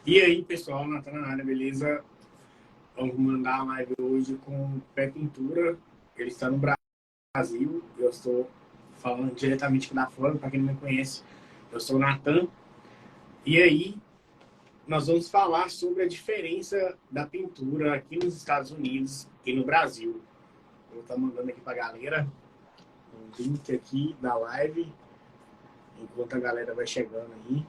E aí, pessoal, Natan na área, beleza? Vamos mandar uma live hoje com Pé Pintura. Ele está no Brasil. Eu estou falando diretamente aqui da Flórida, para quem não me conhece. Eu sou o Natan. E aí, nós vamos falar sobre a diferença da pintura aqui nos Estados Unidos e no Brasil. Vou estar mandando aqui para a galera um link aqui da live, enquanto a galera vai chegando aí.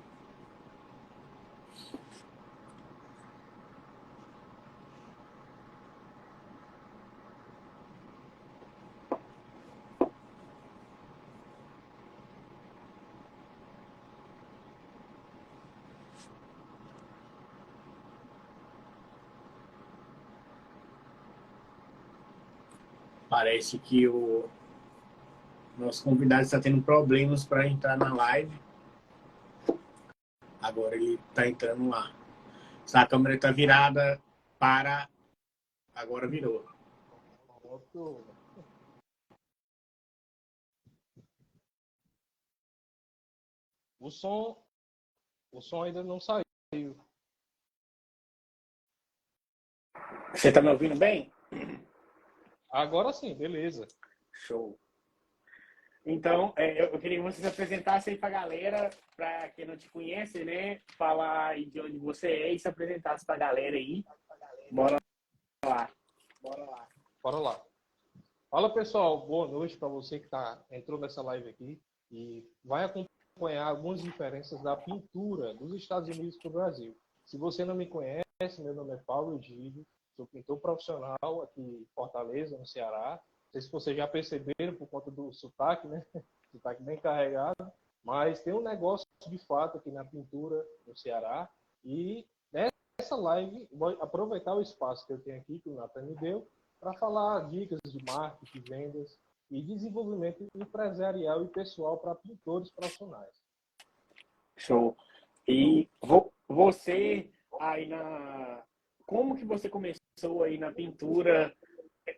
Parece que o nosso convidado está tendo problemas para entrar na live. Agora ele está entrando lá. A câmera está virada para... Agora virou. O som ainda não saiu. Você está me ouvindo bem? Agora sim, beleza. Show. Então, eu queria que você se apresentasse aí para a galera, para quem não te conhece, né? Falar aí de onde você é e se apresentasse para a galera aí. Bora lá. Bora lá. Fala, pessoal. Boa noite para você que entrou nessa live aqui e vai acompanhar algumas diferenças da pintura dos Estados Unidos para o Brasil. Se você não me conhece, meu nome é Paulo Egídio, sou pintor profissional aqui em Fortaleza, no Ceará. Não sei se vocês já perceberam por conta do sotaque, né? Sotaque bem carregado. Mas tem um negócio de fato aqui na pintura no Ceará. E nessa live, vou aproveitar o espaço que eu tenho aqui, que o Nathan me deu, para falar dicas de marketing, vendas e desenvolvimento empresarial e pessoal para pintores profissionais. Show. E você aí como que você começou aí na pintura?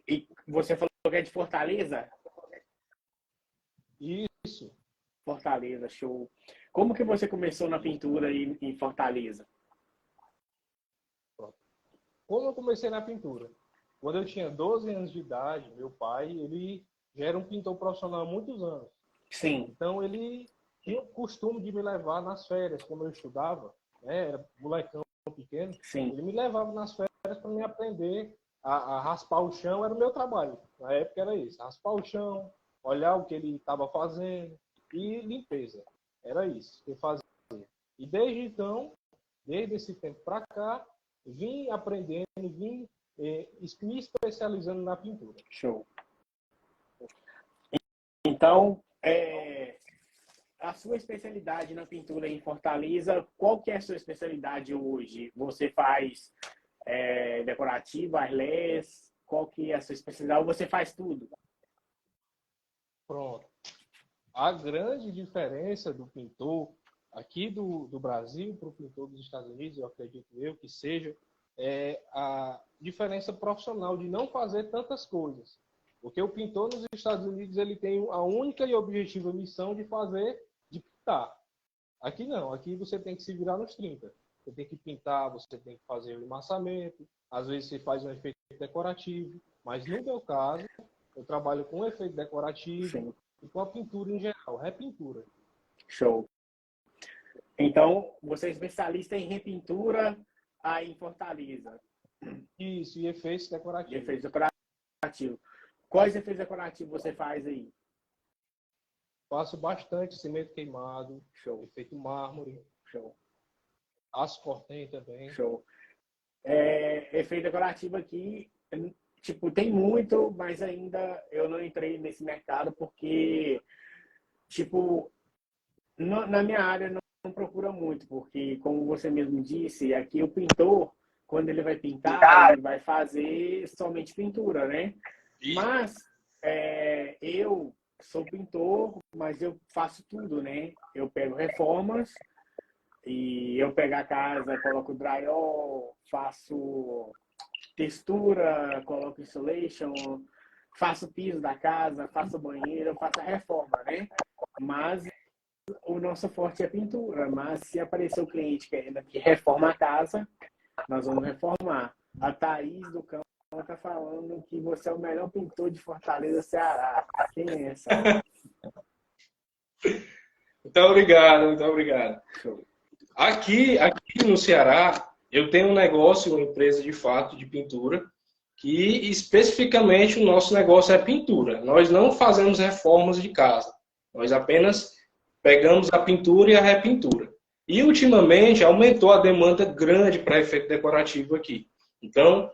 E você falou que é de Fortaleza? Isso. Fortaleza, show. Como que você começou na pintura aí em Fortaleza? Como eu comecei na pintura? Quando eu tinha 12 anos de idade, meu pai, ele já era um pintor profissional há muitos anos. Sim. Então, ele tinha o costume de me levar nas férias, quando eu estudava, né? Era molecão pequeno. Sim. Ele me levava nas férias para me aprender a raspar o chão, era o meu trabalho. Na época era isso, raspar o chão, olhar o que ele estava fazendo e limpeza. Era isso que eu fazia. E desde então, desde esse tempo para cá, vim aprendendo, vim me especializando na pintura. Show. Então, a sua especialidade na pintura em Fortaleza, qual que é a sua especialidade hoje? Você faz decorativo, arlés? Qual que é a sua especialidade? Ou você faz tudo? Pronto. A grande diferença do pintor aqui do Brasil para o pintor dos Estados Unidos, eu acredito que seja, a diferença profissional de não fazer tantas coisas. Porque o pintor nos Estados Unidos ele tem a única e objetiva missão de pintar. Aqui não, aqui você tem que se virar nos 30. Você tem que pintar, você tem que fazer o emmassamento, às vezes você faz um efeito decorativo, mas no meu caso, eu trabalho com efeito decorativo. Sim. E com a pintura em geral, repintura. Show. Então, você é especialista em repintura aí em Fortaleza. Isso, e efeitos decorativos. E efeitos decorativos. Quais efeitos decorativos você faz aí? Faço bastante cimento queimado, show. Efeito mármore, show. Aço cortem também. Show. Efeito decorativo aqui, tipo, tem muito, mas ainda eu não entrei nesse mercado porque, tipo, na minha área não procura muito, porque, como você mesmo disse, aqui o pintor, quando ele vai pintar, ele vai fazer somente pintura, né? Mas eu sou pintor, mas eu faço tudo, né? Eu pego reformas e eu pego a casa, coloco drywall, faço textura, coloco insulation, faço piso da casa, faço banheiro, faço a reforma, né? Mas o nosso forte é pintura, mas se aparecer o cliente querendo que reforma a casa, nós vamos reformar. A Thaís do Campo está falando que você é o melhor pintor de Fortaleza, Ceará. Quem é essa? Muito obrigado, muito obrigado. Show. Aqui no Ceará, eu tenho um negócio, uma empresa de fato de pintura, que especificamente o nosso negócio é pintura. Nós não fazemos reformas de casa. Nós apenas pegamos a pintura e a repintura. E ultimamente aumentou a demanda grande para efeito decorativo aqui. Então,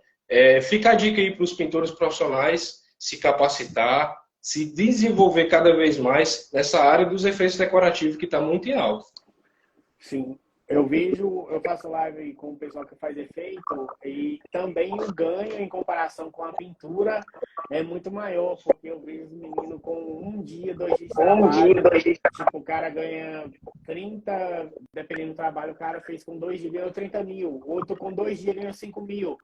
fica a dica aí para os pintores profissionais se capacitar, se desenvolver cada vez mais nessa área dos efeitos decorativos que está muito em alta. Sim. Eu faço live com o pessoal que faz efeito e também o ganho em comparação com a pintura é muito maior, porque eu vejo os meninos com um dia, 2 dias de trabalho, tipo, o cara ganha 30, dependendo do trabalho, o cara fez com 2 dias, ganhou 30 mil, outro com 2 dias ganhou 5 mil.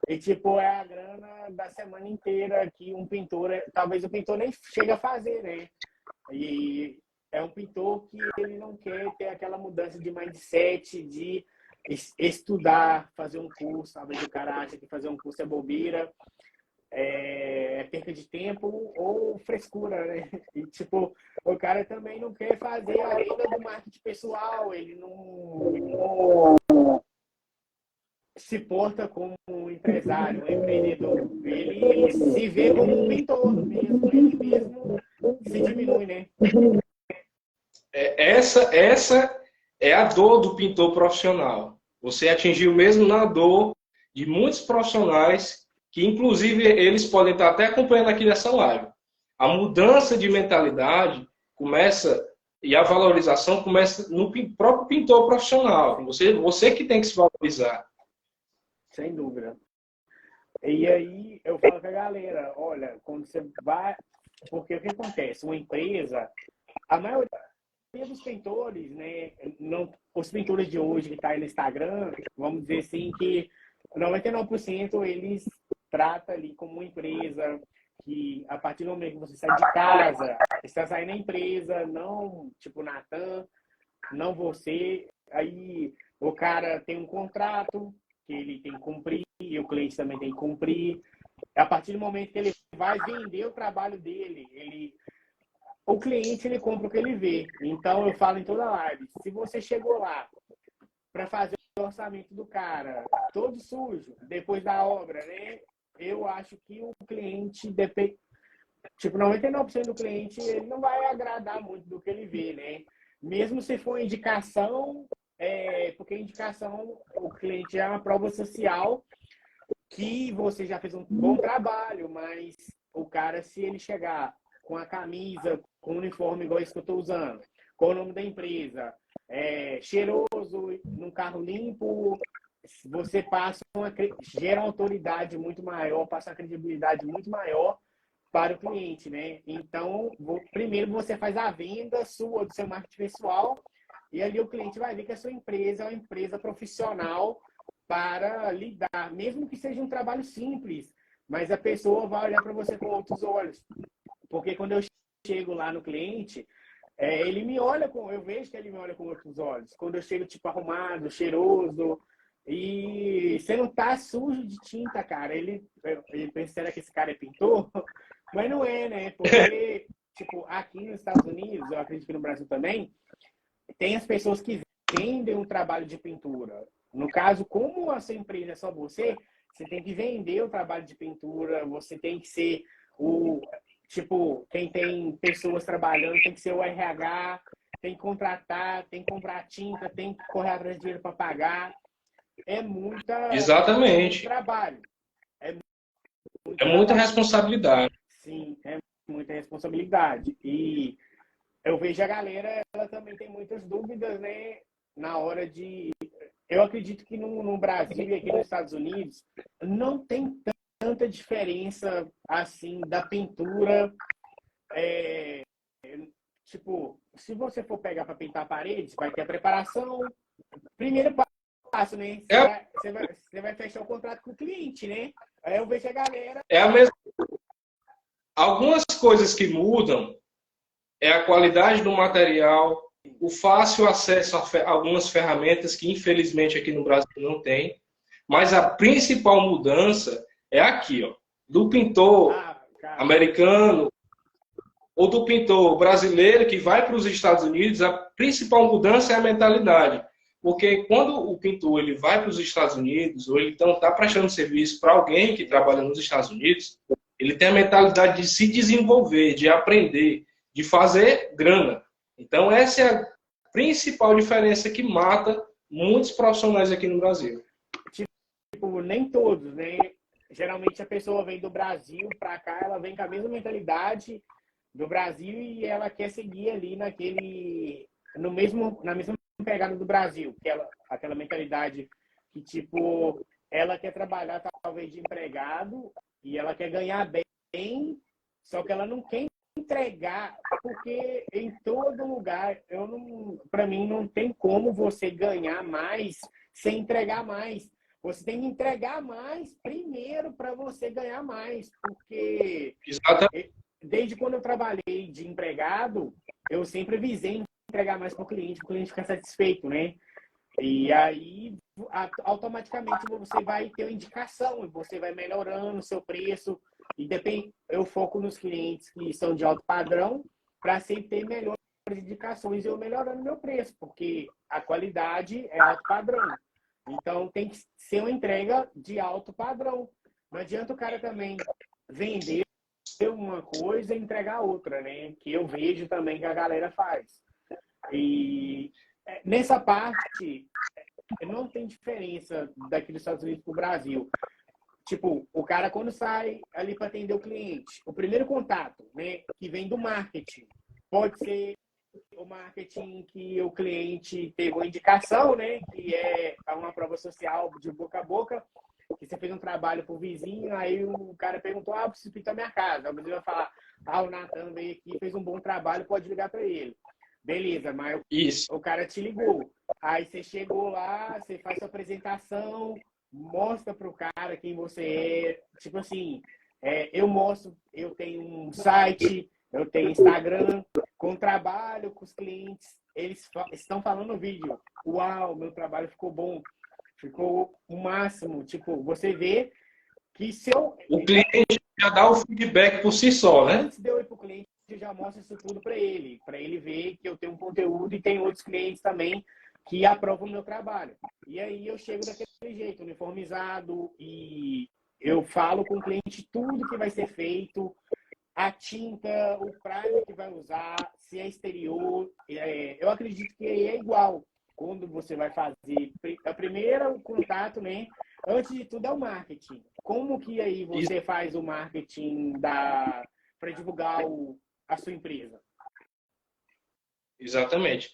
E, tipo, é a grana da semana inteira que um pintor, talvez o pintor nem chega a fazer, né? E é um pintor que ele não quer ter aquela mudança de mindset, de estudar, fazer um curso. Talvez o cara acha que fazer um curso é bobeira, é perca de tempo ou frescura, né? E, tipo, o cara também não quer fazer a venda do marketing pessoal, ele não se porta como um empresário, um empreendedor. Ele se vê como um pintor mesmo, ele mesmo se diminui, né? Essa é a dor do pintor profissional. Você atingiu mesmo na dor de muitos profissionais que, inclusive, eles podem estar até acompanhando aqui nessa live. A mudança de mentalidade começa, e a valorização começa no próprio pintor profissional. Você que tem que se valorizar. Sem dúvida. E aí eu falo com a galera, olha, quando você vai... Porque o que acontece? Uma empresa, a maioria dos pintores, né, não, os pintores de hoje que estão aí no Instagram, vamos dizer assim, que 99% eles tratam ali como uma empresa, que a partir do momento que você sai de casa, você está saindo da empresa, não tipo Natan, não você. Aí o cara tem um contrato que ele tem que cumprir, e o cliente também tem que cumprir. A partir do momento que ele vai vender o trabalho dele, o cliente ele compra o que ele vê. Então eu falo em toda live, se você chegou lá para fazer o orçamento do cara todo sujo, depois da obra, né? Eu acho que o cliente, tipo, 99% do cliente, ele não vai agradar muito do que ele vê, né? Mesmo se for indicação, porque indicação, o cliente é uma prova social que você já fez um bom trabalho, mas o cara, se ele chegar com a camisa, com o uniforme igual esse que eu estou usando, com o nome da empresa, cheiroso, num carro limpo, você gera uma autoridade muito maior, passa uma credibilidade muito maior para o cliente, né? Então, primeiro você faz a venda sua, do seu marketing pessoal, e ali o cliente vai ver que a sua empresa é uma empresa profissional para lidar, mesmo que seja um trabalho simples, mas a pessoa vai olhar para você com outros olhos. Porque quando eu chego lá no cliente, ele me olha eu vejo que ele me olha com outros olhos. Quando eu chego, tipo, arrumado, cheiroso, e você não tá sujo de tinta, cara. Ele pensa, será que esse cara é pintor? Mas não é, né? Porque, tipo, aqui nos Estados Unidos, eu acredito que no Brasil também, tem as pessoas que vendem um trabalho de pintura. No caso, como a sua empresa é só você tem que vender o trabalho de pintura, você tem que ser tipo, quem tem pessoas trabalhando tem que ser o RH, tem que contratar, tem que comprar tinta, tem que correr atrás de dinheiro para pagar. Exatamente. Muito trabalho. Muita responsabilidade. Sim, é muita responsabilidade. E eu vejo a galera, ela também tem muitas dúvidas, né? Na hora de... Eu acredito que no Brasil e aqui nos Estados Unidos não tem tanta diferença assim da pintura. Tipo, se você for pegar para pintar paredes, vai ter a preparação. Primeiro passo, né? Você vai fechar o contrato com o cliente, né? Aí eu vejo a galera... É a mesma... Algumas coisas que mudam é a qualidade do material, o fácil acesso a algumas ferramentas que, infelizmente, aqui no Brasil não tem. Mas a principal mudança é aqui, ó, do pintor americano ou do pintor brasileiro que vai para os Estados Unidos. A principal mudança é a mentalidade. Porque quando o pintor ele vai para os Estados Unidos, ou ele então está prestando serviço para alguém que trabalha nos Estados Unidos, ele tem a mentalidade de se desenvolver, de aprender, de fazer grana. Então, essa é a principal diferença que mata muitos profissionais aqui no Brasil. Tipo, nem todos, né? Geralmente a pessoa vem do Brasil para cá, ela vem com a mesma mentalidade do Brasil e ela quer seguir ali na mesma pegada do Brasil, aquela mentalidade que, tipo, ela quer trabalhar talvez de empregado e ela quer ganhar bem, só que ela não quer entregar, porque em todo lugar, para mim, não tem como você ganhar mais sem entregar mais. Você tem que entregar mais primeiro para você ganhar mais, porque desde quando eu trabalhei de empregado, eu sempre visei entregar mais para o cliente ficar satisfeito, né? E aí, automaticamente, você vai ter uma indicação, você vai melhorando o seu preço. E eu foco nos clientes que são de alto padrão para sempre ter melhores indicações e eu melhorando meu preço, porque a qualidade é alto padrão. Então, tem que ser uma entrega de alto padrão. Não adianta o cara também vender uma coisa e entregar outra, né? Que eu vejo também que a galera faz. E nessa parte, não tem diferença daqui dos Estados Unidos para o Brasil. Tipo, o cara quando sai ali para atender o cliente, o primeiro contato, né, que vem do marketing, pode ser o marketing que o cliente teve uma indicação, né, que é uma prova social de boca a boca, que você fez um trabalho pro vizinho, aí o cara perguntou, eu preciso pintar minha casa. O vizinho vai falar, o Nathan veio aqui, fez um bom trabalho, pode ligar para ele. Beleza, mas o cara te ligou. Aí você chegou lá, você faz sua apresentação, mostra pro cara quem você é. Tipo assim, eu mostro, eu tenho um site, eu tenho Instagram, com trabalho com os clientes, eles estão falando no vídeo, uau, meu trabalho ficou bom, ficou o máximo. Tipo, você vê que o cliente já dá o feedback por si só, né? Antes de eu ir pro cliente, eu já mostro isso tudo para ele ver que eu tenho um conteúdo e tem outros clientes também que aprovam o meu trabalho. E aí eu chego daquele jeito, uniformizado, e eu falo com o cliente tudo que vai ser feito, a tinta, o primer que vai usar, se é exterior. Eu acredito que é igual quando você vai fazer. A primeira, o contato, né? Antes de tudo é o marketing. Como que aí você faz o marketing para divulgar a sua empresa? Exatamente.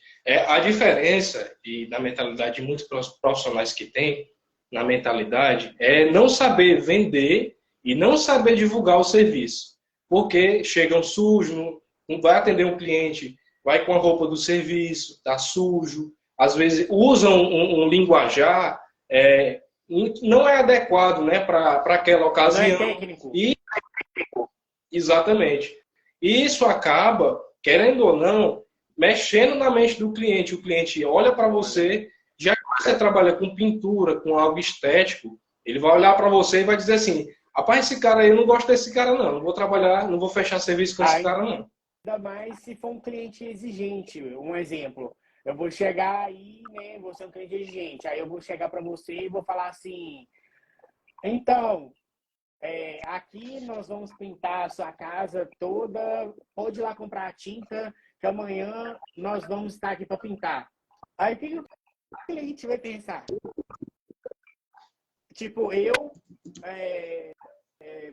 A diferença na mentalidade de muitos profissionais que tem, na mentalidade, é não saber vender e não saber divulgar o serviço. Porque chegam sujos, não vai atender um cliente, vai com a roupa do serviço, está sujo, às vezes usam um linguajar, não é adequado, né, para aquela ocasião. Não é técnico. Exatamente. E isso acaba, querendo ou não, mexendo na mente do cliente. O cliente olha para você, já que você trabalha com pintura, com algo estético, ele vai olhar para você e vai dizer assim, rapaz, esse cara aí, eu não gosto desse cara não vou trabalhar, não vou fechar serviço com esse cara não. Ainda mais se for um cliente exigente. Um exemplo, eu vou chegar aí, né, você é um cliente exigente, aí eu vou chegar para você e vou falar assim, então, aqui nós vamos pintar a sua casa toda, pode ir lá comprar a tinta, que amanhã nós vamos estar aqui para pintar. Aí o que o cliente vai pensar? Tipo, eu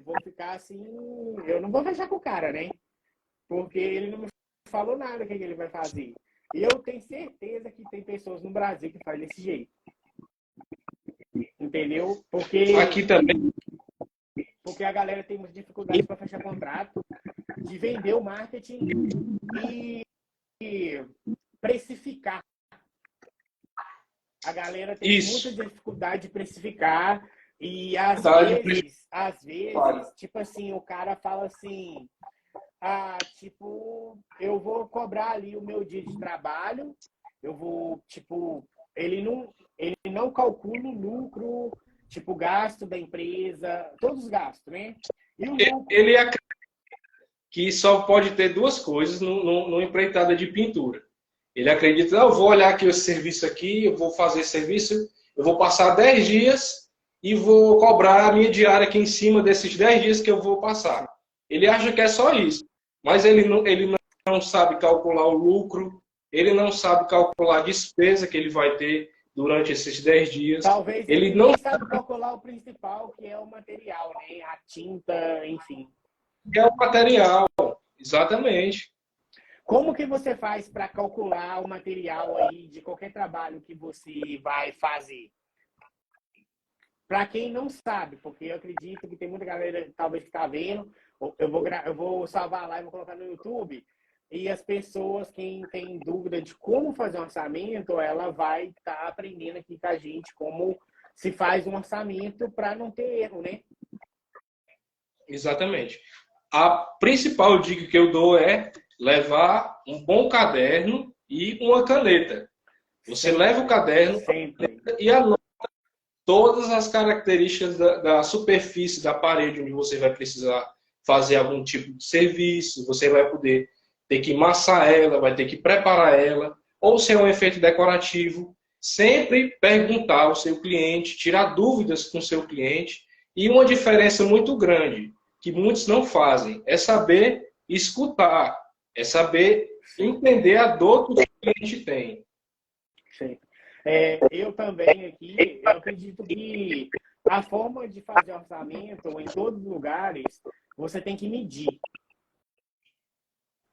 vou ficar assim, eu não vou fechar com o cara, né? Porque ele não me falou nada o que ele vai fazer. E eu tenho certeza que tem pessoas no Brasil que fazem desse jeito. Entendeu? Porque aqui também. Porque a galera tem muita dificuldade para fechar contrato, de vender o marketing e precificar. A galera tem muita dificuldade de precificar e às vezes, tipo assim, o cara fala assim, tipo, eu vou cobrar ali o meu dia de trabalho, eu vou, tipo, ele não calcula o lucro, tipo, o gasto da empresa, todos os gastos, né? E o lucro. Ele acredita que só pode ter duas coisas numa empreitada de pintura. Ele acredita, eu vou olhar aqui esse serviço aqui, eu vou fazer esse serviço, eu vou passar 10 dias e vou cobrar a minha diária aqui em cima desses 10 dias que eu vou passar. Ele acha que é só isso, mas ele não sabe calcular o lucro, ele não sabe calcular a despesa que ele vai ter durante esses 10 dias. Talvez ele Ele não nem sabe calcular o principal, que é o material, né? A tinta, enfim. quer o material, exatamente. Como que você faz para calcular o material aí de qualquer trabalho que você vai fazer? Para quem não sabe, porque eu acredito que tem muita galera talvez que está vendo, eu vou salvar a live, vou colocar no YouTube, e as pessoas, quem tem dúvida de como fazer um orçamento, ela vai estar aprendendo aqui com a gente como se faz um orçamento para não ter erro, né? Exatamente. A principal dica que eu dou é levar um bom caderno e uma caneta. Você Sempre, leva o caderno sempre. e anota todas as características da superfície da parede onde você vai precisar fazer algum tipo de serviço. Você vai poder ter que massar ela, vai ter que preparar ela, ou se é um efeito decorativo. Sempre perguntar ao seu cliente, tirar dúvidas com o seu cliente. E uma diferença muito grande, que muitos não fazem, é saber escutar, é saber Sim, entender a dor que o cliente tem. sim. Eu também aqui, eu acredito que a forma de fazer orçamento em todos os lugares, você tem que medir.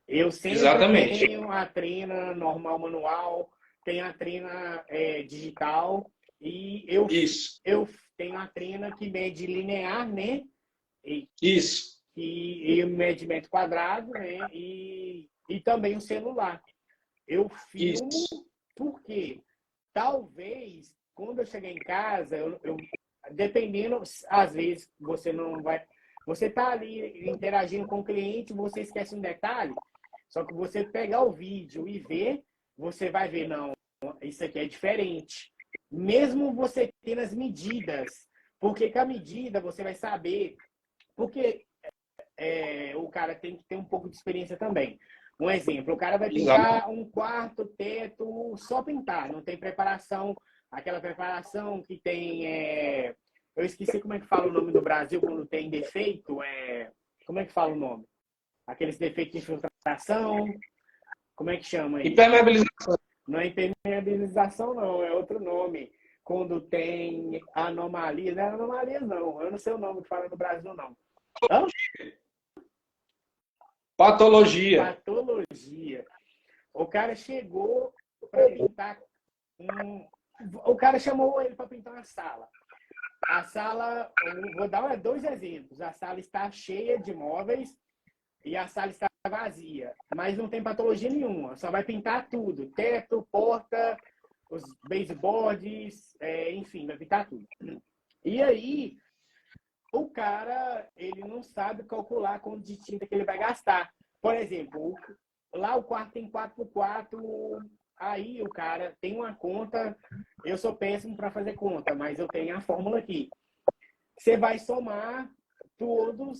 Eu sempre Exatamente. tenho a treina normal manual, tenho a treina digital e Isso, eu tenho a treina que mede linear, né? E, isso, e mede metro quadrado, né? E também o celular. Eu filmo isso. porque talvez quando eu chegar em casa, dependendo, às vezes você não vai. Você está ali interagindo com o cliente, você esquece um detalhe, só que você pegar o vídeo e ver, você vai ver, não, isso aqui é diferente. Mesmo você tendo as medidas, porque com a medida você vai saber, porque o cara tem que ter um pouco de experiência também. Um exemplo, o cara vai Exato. pintar um quarto, teto, só pintar, não tem preparação, aquela preparação que tem. Eu esqueci como é que fala o nome do Brasil quando tem defeito. Como é que fala o nome? Aqueles defeitos de infiltração, como é que chama isso? Impermeabilização. Não é impermeabilização, não, é outro nome. Quando tem anomalias, não é anomalias, não. Eu não sei o nome que fala no Brasil, não. Hã? Patologia. Patologia. O cara chegou para pintar um. O cara chamou ele para pintar uma sala. A sala, vou dar dois exemplos. A sala está cheia de móveis e a sala está vazia, mas não tem patologia nenhuma. Só vai pintar tudo: teto, porta, os baseboards, enfim, vai pintar tudo. E aí, o cara, ele não sabe calcular quanto de tinta que ele vai gastar. Por exemplo, lá o quarto tem 4x4, aí o cara tem uma conta, eu sou péssimo para fazer conta, mas eu tenho a fórmula aqui. Você vai somar tudo.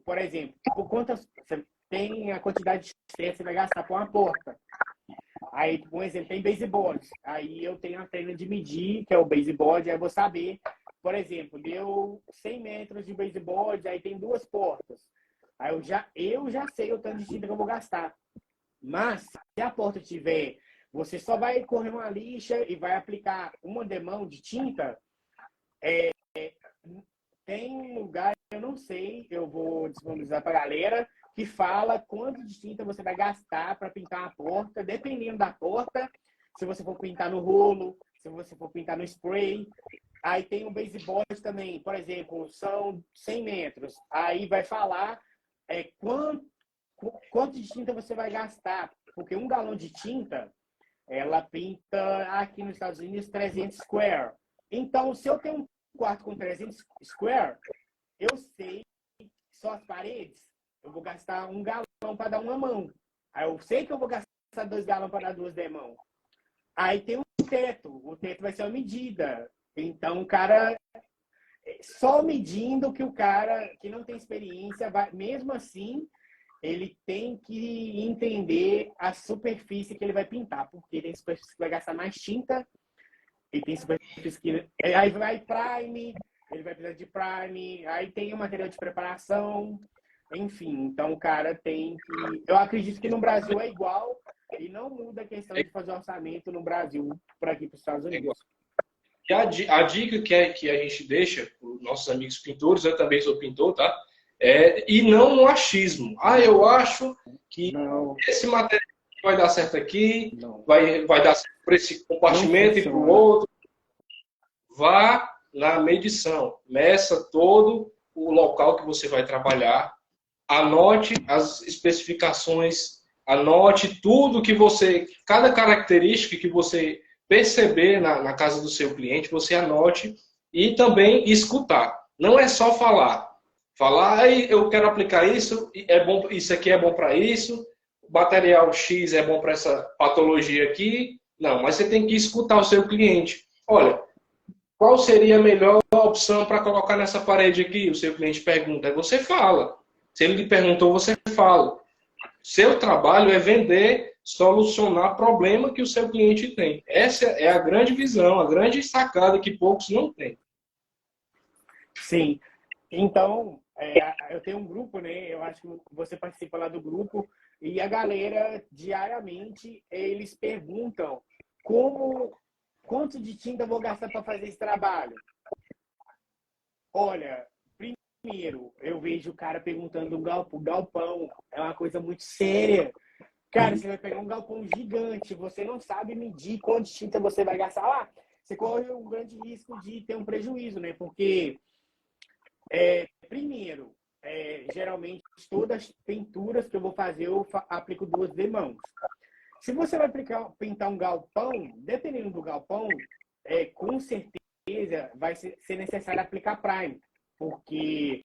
Por exemplo, por quantas você tem a quantidade de tinta que você vai gastar por uma porta. Aí, por exemplo, tem baseboard. Aí eu tenho a treina de medir, que é o baseboard, aí eu vou saber, por exemplo, deu 100 metros de baseboard, aí tem duas portas. Aí eu já sei o tanto de tinta que eu vou gastar. Mas, se a porta tiver, você só vai correr uma lixa e vai aplicar uma demão de tinta, tem um lugar, eu não sei, eu vou disponibilizar para a galera, que fala quanto de tinta você vai gastar para pintar a porta, dependendo da porta, se você for pintar no rolo, se você for pintar no spray. Aí tem o baseboard também, por exemplo, são 100 metros. Aí vai falar quanto de tinta você vai gastar, porque um galão de tinta, ela pinta aqui nos Estados Unidos 300 square. Então, se eu tenho um quarto com 300 square, eu sei só as paredes, eu vou gastar 1 galão para dar uma mão. Aí eu sei que eu vou gastar 2 galões para dar 2 demãos. Aí tem o teto vai ser uma medida. Então, o cara, só medindo que o cara que não tem experiência, vai, mesmo assim, ele tem que entender a superfície que ele vai pintar, porque tem superfície que vai gastar mais tinta, e tem superfície que... Aí vai prime, ele vai precisar de prime, aí tem o material de preparação, enfim. Então, o cara tem que... Eu acredito que no Brasil é igual, e não muda a questão de fazer orçamento no Brasil para aqui para os Estados Unidos. E a dica que a gente deixa para os nossos amigos pintores, eu também sou pintor, tá? E não um achismo. Eu acho que esse material vai dar certo aqui, vai dar certo para esse compartimento e para o outro. Vá na medição, meça todo o local que você vai trabalhar, anote as especificações, anote tudo que você, cada característica que você perceber na casa do seu cliente, você anote e também escutar. Não é só falar. Falar, eu quero aplicar isso, é bom, isso aqui é bom para isso, o material X é bom para essa patologia aqui. Não, mas você tem que escutar o seu cliente. Olha, qual seria a melhor opção para colocar nessa parede aqui? O seu cliente pergunta, aí você fala. Se ele lhe perguntou, você fala. Seu trabalho é vender, solucionar problema que o seu cliente tem. Essa é a grande visão, a grande sacada que poucos não têm. Sim. Então, eu tenho um grupo, né? Eu acho que você participa lá do grupo, e a galera, diariamente, eles perguntam quanto de tinta eu vou gastar para fazer esse trabalho. Olha, primeiro, eu vejo o cara perguntando o galpão, é uma coisa muito séria. Cara, você vai pegar um galpão gigante, você não sabe medir quanto de tinta você vai gastar lá, você corre um grande risco de ter um prejuízo, né? Porque, primeiro, geralmente, todas as pinturas que eu vou fazer, eu aplico 2 demãos. Se você vai pintar um galpão, dependendo do galpão, com certeza vai ser necessário aplicar prime, porque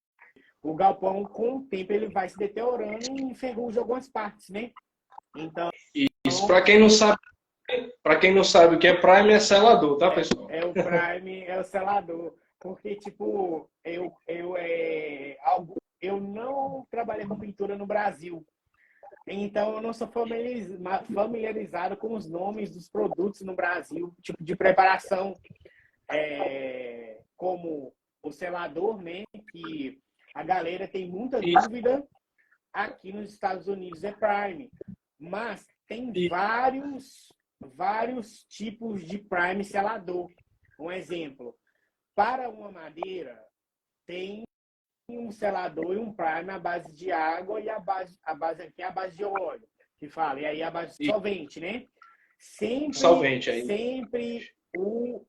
o galpão, com o tempo, ele vai se deteriorando e enferruja algumas partes, né? Então, isso, para quem não sabe o que é prime, é selador, tá, pessoal? O prime é o selador. Porque, tipo, eu não trabalhei com pintura no Brasil. Então, eu não sou familiarizado com os nomes dos produtos no Brasil, tipo de preparação, como o selador, né? Que a galera tem muita dúvida. Aqui nos Estados Unidos é prime. Mas tem vários tipos de prime selador. Um exemplo, para uma madeira, tem um selador e um prime à base de água e a base aqui é a base de óleo, que fala, e aí a base de solvente, né? Sempre o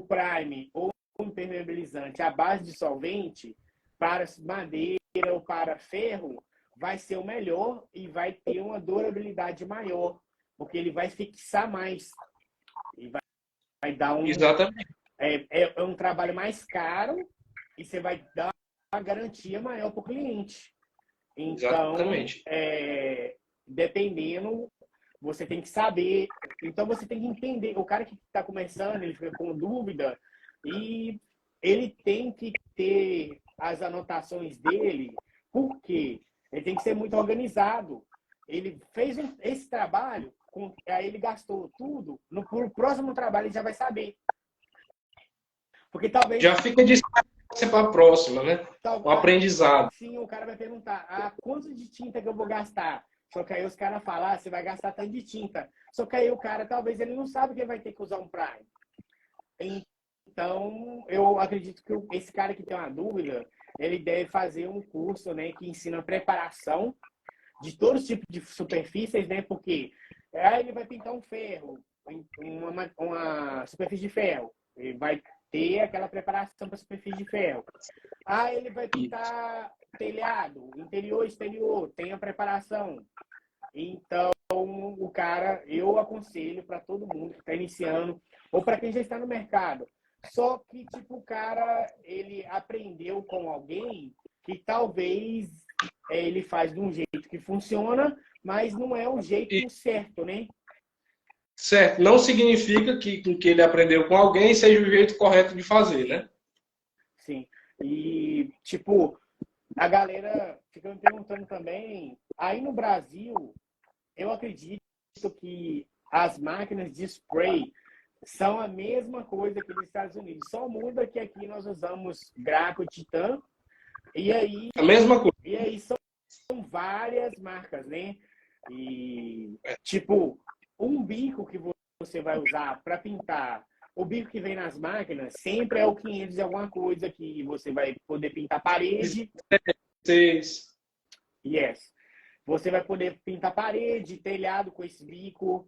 prime ou o impermeabilizante à base de solvente para madeira ou para ferro vai ser o melhor e vai ter uma durabilidade maior, porque ele vai fixar mais e vai dar um... Exatamente. É um trabalho mais caro e você vai dar uma garantia maior para o cliente. Então, exatamente. Dependendo, você tem que saber. Então, você tem que entender. O cara que está começando, ele fica com dúvida e ele tem que ter as anotações dele. Por quê? Ele tem que ser muito organizado. Ele fez esse trabalho, aí ele gastou tudo. No próximo trabalho, ele já vai saber. Porque talvez... Já fica de para a próxima, né? Um aprendizado. Sim, o cara vai perguntar, quanto de tinta que eu vou gastar? Só que aí os caras falam, você vai gastar tanto de tinta. Só que aí o cara, talvez, ele não sabe que ele vai ter que usar um prime. Então, eu acredito que esse cara que tem uma dúvida, ele deve fazer um curso, né, que ensina a preparação de todos os tipos de superfícies, né? Porque aí ele vai pintar um ferro, uma superfície de ferro. Ele vai ter aquela preparação para superfície de ferro. Ele vai pintar telhado, interior, exterior, tem a preparação. Então, o cara, eu aconselho para todo mundo que está iniciando, ou para quem já está no mercado. Só que, tipo, o cara, ele aprendeu com alguém que talvez ele faz de um jeito que funciona, mas não é o jeito certo, né? Certo. Não significa que o que ele aprendeu com alguém seja o jeito correto de fazer, né? Sim. E, tipo, a galera fica me perguntando também, aí no Brasil, eu acredito que as máquinas de spray são a mesma coisa que nos Estados Unidos. Só muda que aqui nós usamos Graco Titan A mesma coisa. e aí são várias marcas, né? E tipo, um bico que você vai usar para pintar, o bico que vem nas máquinas sempre é o 500 e alguma coisa que você vai poder pintar parede. Yes. Você vai poder pintar parede, telhado com esse bico.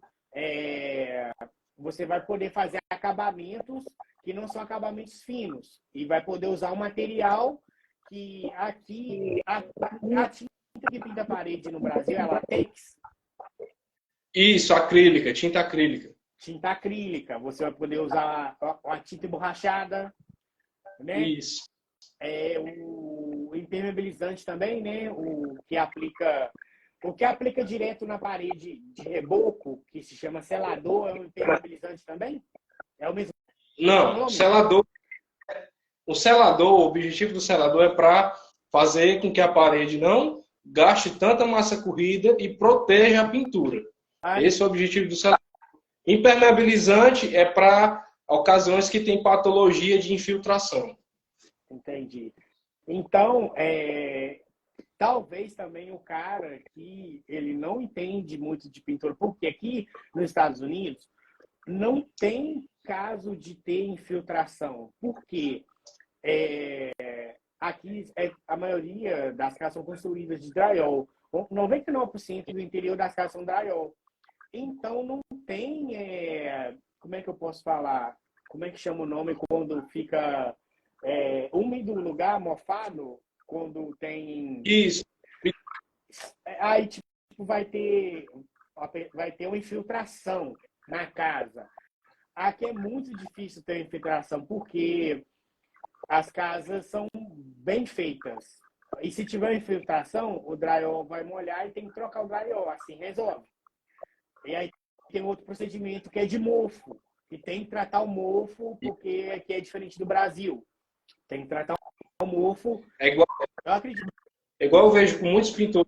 Você vai poder fazer acabamentos que não são acabamentos finos. E vai poder usar um material que aqui, a tinta que pinta parede no Brasil é latex. Isso, acrílica, tinta acrílica. Tinta acrílica. Você vai poder usar a tinta emborrachada, né? Isso. O impermeabilizante também, né? O que aplica direto na parede de reboco, que se chama selador, é um impermeabilizante também? É o mesmo Não, nome? O objetivo do selador é para fazer com que a parede não gaste tanta massa corrida e proteja a pintura. Esse é o objetivo do selador. Impermeabilizante é para ocasiões que tem patologia de infiltração. Entendi. Então, talvez também o cara que ele não entende muito de pintura, porque aqui nos Estados Unidos não tem caso de ter infiltração. Por quê? Aqui a maioria das casas são construídas de drywall. 99% do interior das casas são drywall. Então não tem, como é que eu posso falar? Como é que chama o nome quando fica úmido o lugar, mofado? Quando tem... Isso. Aí tipo, vai ter uma infiltração na casa. Aqui é muito difícil ter infiltração, porque as casas são bem feitas. E se tiver infiltração, o drywall vai molhar e tem que trocar o drywall. Assim resolve. E aí tem outro procedimento que é de mofo. E tem que tratar o mofo, porque aqui é diferente do Brasil. Tem que tratar o mofo. Eu acredito. Igual eu vejo com muitos pintores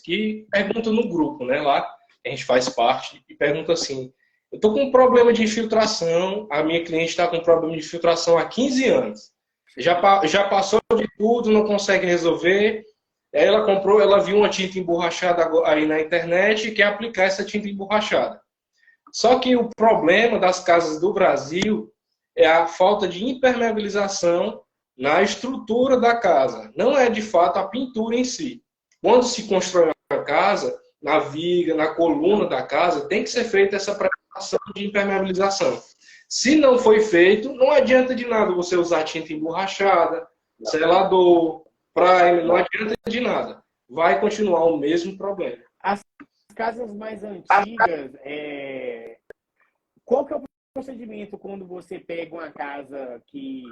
que perguntam no grupo, né? Lá a gente faz parte e pergunta assim: eu estou com um problema de infiltração, a minha cliente está com um problema de infiltração há 15 anos. Já passou de tudo, não consegue resolver. Aí ela viu uma tinta emborrachada aí na internet e quer aplicar essa tinta emborrachada. Só que o problema das casas do Brasil é a falta de impermeabilização na estrutura da casa. Não é, de fato, a pintura em si. Quando se constrói uma casa, na viga, na coluna da casa, tem que ser feita essa preparação de impermeabilização. Se não foi feito, não adianta de nada você usar tinta emborrachada, selador, primer, não adianta de nada. Vai continuar o mesmo problema. As casas mais antigas, qual que é o procedimento quando você pega uma casa que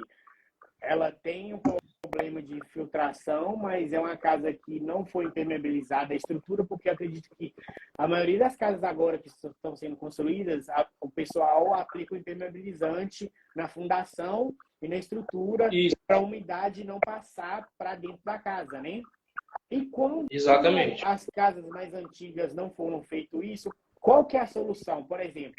ela tem um problema de infiltração, mas é uma casa que não foi impermeabilizada a estrutura, porque eu acredito que a maioria das casas agora que estão sendo construídas, o pessoal aplica o impermeabilizante na fundação e na estrutura para a umidade não passar para dentro da casa, né? E quando Exatamente. as casas mais antigas não foram feito isso, qual que é a solução? Por exemplo,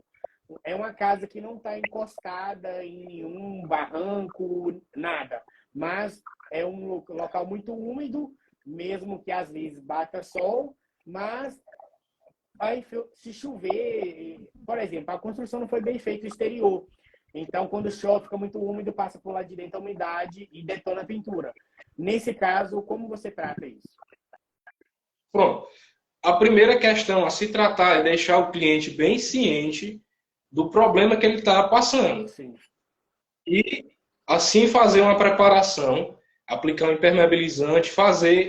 é uma casa que não está encostada em nenhum barranco, nada. Mas é um local muito úmido, mesmo que às vezes bata sol, mas aí, se chover, por exemplo, a construção não foi bem feita o exterior. Então, quando chove, fica muito úmido, passa por lá de dentro a umidade e detona a pintura. Nesse caso, como você trata isso? Pronto. A primeira questão a se tratar é deixar o cliente bem ciente do problema que ele está passando. Sim. E, assim, fazer uma preparação, aplicar um impermeabilizante,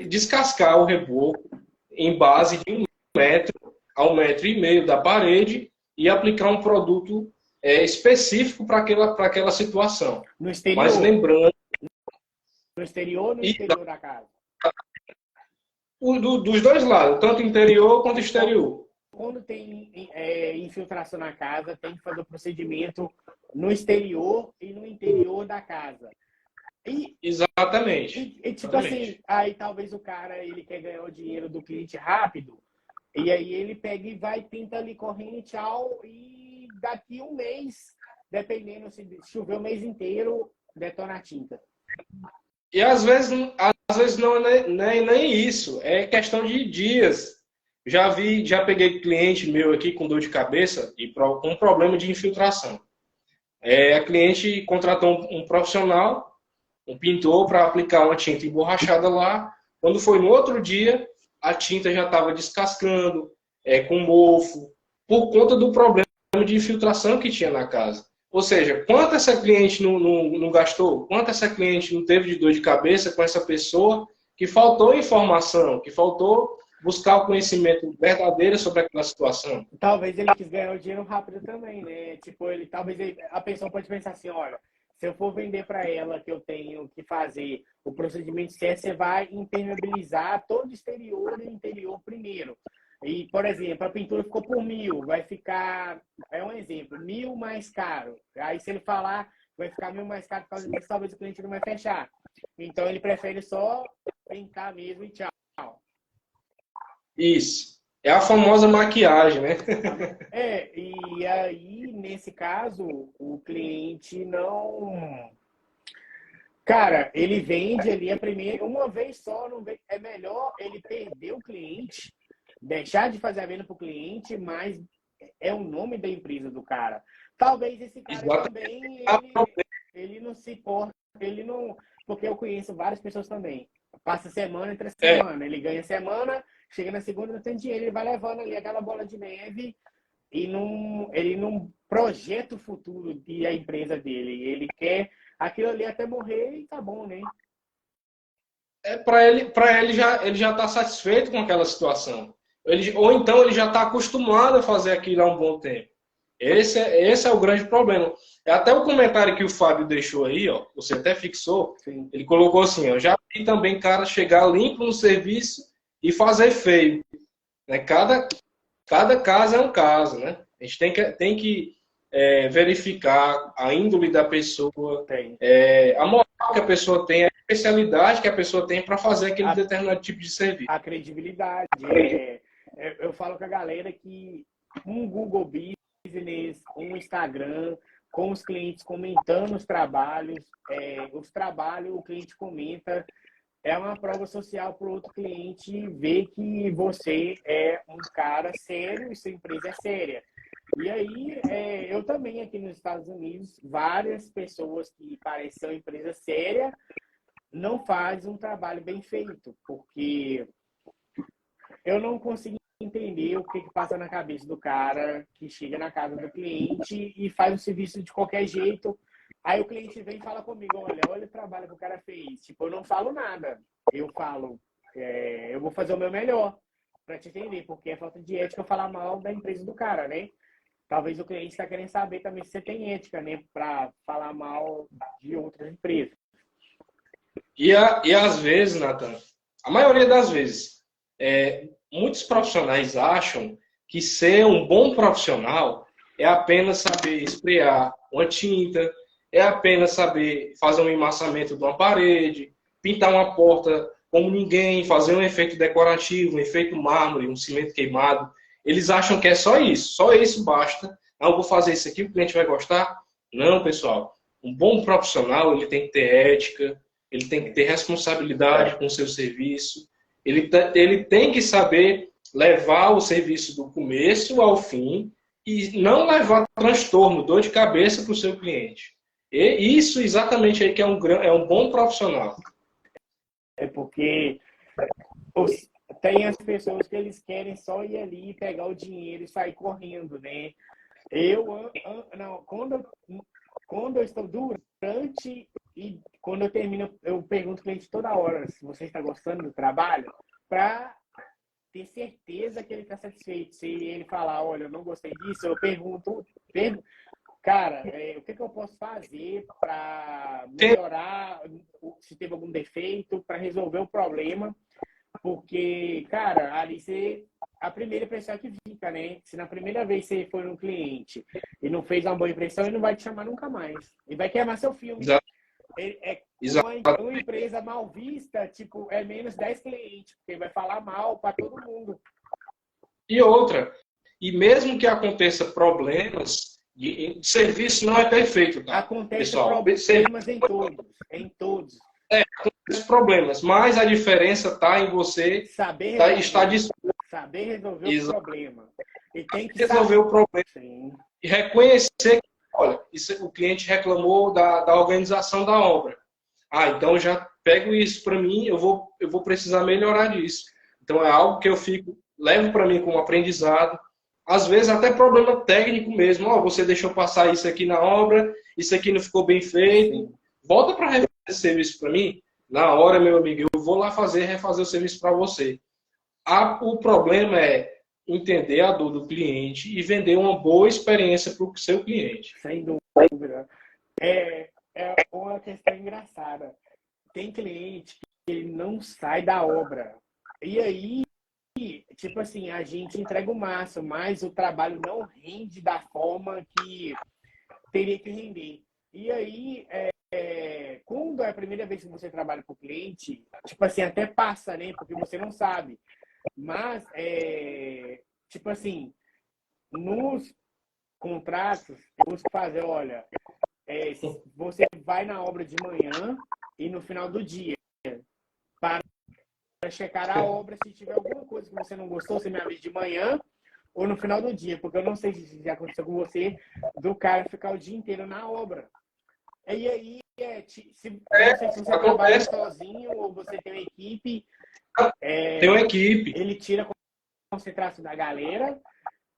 descascar o reboco em base de 1 metro a 1,5 metro da parede e aplicar um produto específico para aquela situação. No exterior? Mas lembrando, No exterior ou no interior da casa? Dos dois lados, tanto interior quanto exterior. Quando tem infiltração na casa, tem que fazer o procedimento no exterior e no interior da casa. Exatamente. Tipo assim, aí talvez o cara ele quer ganhar o dinheiro do cliente rápido, e aí ele pega e vai, pinta ali correndo, tchau, e daqui um mês, dependendo se chover o mês inteiro, detona a tinta. E às vezes não é nem isso, é questão de dias. Já peguei cliente meu aqui com dor de cabeça e com problema de infiltração. A cliente contratou um profissional, um pintor, para aplicar uma tinta emborrachada lá. Quando foi no outro dia, a tinta já estava descascando, com mofo, por conta do problema de infiltração que tinha na casa. Ou seja, quanto essa cliente não gastou? Quanto essa cliente não teve de dor de cabeça com essa pessoa que faltou informação, que faltou buscar o conhecimento verdadeiro sobre aquela situação? Talvez ele quis ganhar o dinheiro rápido também, né? Tipo, a pessoa pode pensar assim, olha, se eu for vender para ela que eu tenho que fazer o procedimento certo, você vai impermeabilizar todo o exterior e o interior primeiro. E, por exemplo, a pintura ficou por 1.000, vai ficar, é um exemplo, 1.000 mais caro. Aí se ele falar, vai ficar 1.000 mais caro por causa disso, talvez o cliente não vai fechar. Então ele prefere só pintar mesmo e tchau. Isso. É a famosa maquiagem, né? E aí, nesse caso, o cliente não. Cara, ele vende ali a primeira, uma vez só, não vende. É melhor ele perder o cliente, deixar de fazer a venda para o cliente, mas é o nome da empresa do cara. Talvez esse cara também, ele não se importa, ele não. Porque eu conheço várias pessoas também. Passa semana, entra semana, ele ganha semana, chega na segunda, não tem dinheiro, ele vai levando ali aquela bola de neve e ele não projeta o futuro da empresa dele. Ele quer aquilo ali até morrer e tá bom, né? Para ele já está satisfeito com aquela situação. Ou então ele já está acostumado a fazer aquilo há um bom tempo. Esse é o grande problema. Até o comentário que o Fábio deixou aí, ó, você até fixou, Sim. ele colocou assim, ó, já vi também cara chegar limpo no serviço e fazer feio. Né? Cada caso é um caso, né? A gente tem que verificar a índole da pessoa, a moral que a pessoa tem, a especialidade que a pessoa tem para fazer aquele determinado tipo de serviço. A credibilidade. Eu falo com a galera que um Google Business, um Instagram, com os clientes comentando os trabalhos, o cliente comenta, é uma prova social para o outro cliente ver que você é um cara sério e sua empresa é séria. E aí, eu também aqui nos Estados Unidos, várias pessoas que parecem empresa séria não fazem um trabalho bem feito, porque eu não consigo entender o que passa na cabeça do cara que chega na casa do cliente e faz o serviço de qualquer jeito. Aí o cliente vem e fala comigo, olha o trabalho que o cara fez. Tipo, eu não falo nada. Eu falo, eu vou fazer o meu melhor para te entender, porque é falta de ética eu falar mal da empresa do cara, né? Talvez o cliente está querendo saber também se você tem ética, né? Para falar mal de outras empresas. E às vezes, Nathan, a maioria das vezes, muitos profissionais acham que ser um bom profissional é apenas saber esfrear uma tinta, é apenas saber fazer um emmassamento de uma parede, pintar uma porta como ninguém, fazer um efeito decorativo, um efeito mármore, um cimento queimado. Eles acham que é só isso basta. Eu vou fazer isso aqui, o cliente vai gostar. Não, pessoal. Um bom profissional, ele tem que ter ética, ele tem que ter responsabilidade com o seu serviço, ele tem que saber levar o serviço do começo ao fim e não levar transtorno, dor de cabeça para o seu cliente. E isso exatamente aí que é um bom profissional. É porque tem as pessoas que eles querem só ir ali, pegar o dinheiro e sair correndo, né? Não, quando eu estou durante e quando eu termino, eu pergunto ao cliente toda hora se você está gostando do trabalho, para ter certeza que ele está satisfeito. Se ele falar, olha, eu não gostei disso, eu pergunto cara, o que eu posso fazer para melhorar, se teve algum defeito, para resolver o problema? Porque, cara, ali a primeira impressão é que fica, né? Se na primeira vez você foi no cliente e não fez uma boa impressão, ele não vai te chamar nunca mais. E vai queimar seu filme. Uma empresa mal vista, tipo, é menos 10 clientes, porque vai falar mal para todo mundo. E outra, e mesmo que aconteça problemas, o serviço não é perfeito, tá? Acontece Pessoal, problemas em todos. Acontece problemas, mas a diferença está em você estar disposto. Saber resolver o problema. E tem que resolver o problema. Sim. E reconhecer que, olha, o cliente reclamou da organização da obra. Ah, então eu já pego isso para mim, eu vou precisar melhorar disso. Então é algo que eu levo para mim como aprendizado. Às vezes até problema técnico mesmo. Oh, você deixou passar isso aqui na obra, isso aqui não ficou bem feito. Sim. Volta para refazer esse serviço para mim. Na hora, meu amigo, eu vou lá refazer o serviço para você. O problema é entender a dor do cliente e vender uma boa experiência para o seu cliente. Sem dúvida. É uma questão engraçada. Tem cliente que ele não sai da obra. E aí, tipo assim, a gente entrega o máximo, mas o trabalho não rende da forma que teria que render. E aí, quando é a primeira vez que você trabalha com o cliente, tipo assim, até passa, né? Porque você não sabe. Mas, tipo assim, nos contratos, eu busco fazer, olha, você vai na obra de manhã e no final do dia, para checar a obra, se tiver alguma coisa que você não gostou, você me avisa de manhã ou no final do dia, porque eu não sei se já aconteceu com você, do cara ficar o dia inteiro na obra. E aí, não sei se você trabalha sozinho ou você tem uma equipe. Tem uma equipe. Ele tira a concentração da galera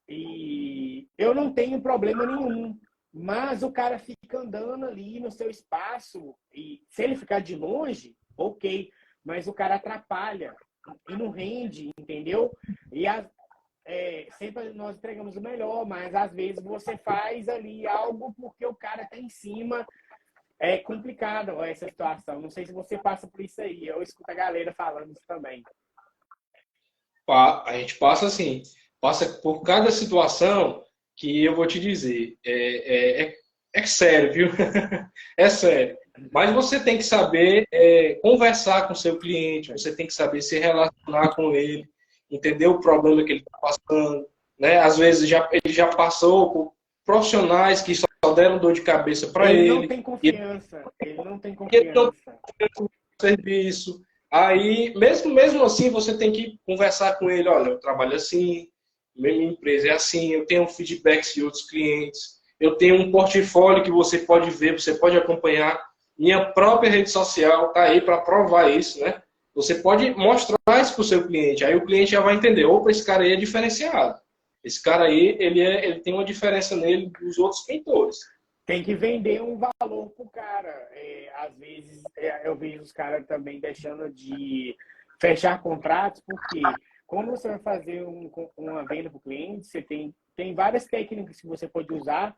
e eu não tenho problema nenhum. Mas o cara fica andando ali no seu espaço e se ele ficar de longe, ok. Mas o cara atrapalha e não rende, entendeu? E sempre nós entregamos o melhor, mas às vezes você faz ali algo porque o cara tá em cima. É complicado essa situação. Não sei se você passa por isso aí. Eu escuto a galera falando isso também. A gente passa assim, passa por cada situação que eu vou te dizer. É sério, viu? É sério. Mas você tem que saber conversar com o seu cliente, você tem que saber se relacionar com ele, entender o problema que ele está passando. Né? Às vezes ele já passou por profissionais que só deram dor de cabeça para ele. Ele não tem confiança. Ele não tem confiança. Serviço. Aí, mesmo assim, você tem que conversar com ele. Olha, eu trabalho assim, minha empresa é assim, eu tenho feedbacks de outros clientes, eu tenho um portfólio que você pode ver, você pode acompanhar. Minha própria rede social está aí para provar isso, né? Você pode mostrar isso para o seu cliente. Aí o cliente já vai entender, opa, esse cara aí é diferenciado. Esse cara aí, ele tem uma diferença nele dos outros pintores. Tem que vender um valor pro cara. Às vezes eu vejo os caras também deixando de fechar contratos, porque quando você vai fazer uma venda para o cliente, você tem várias técnicas que você pode usar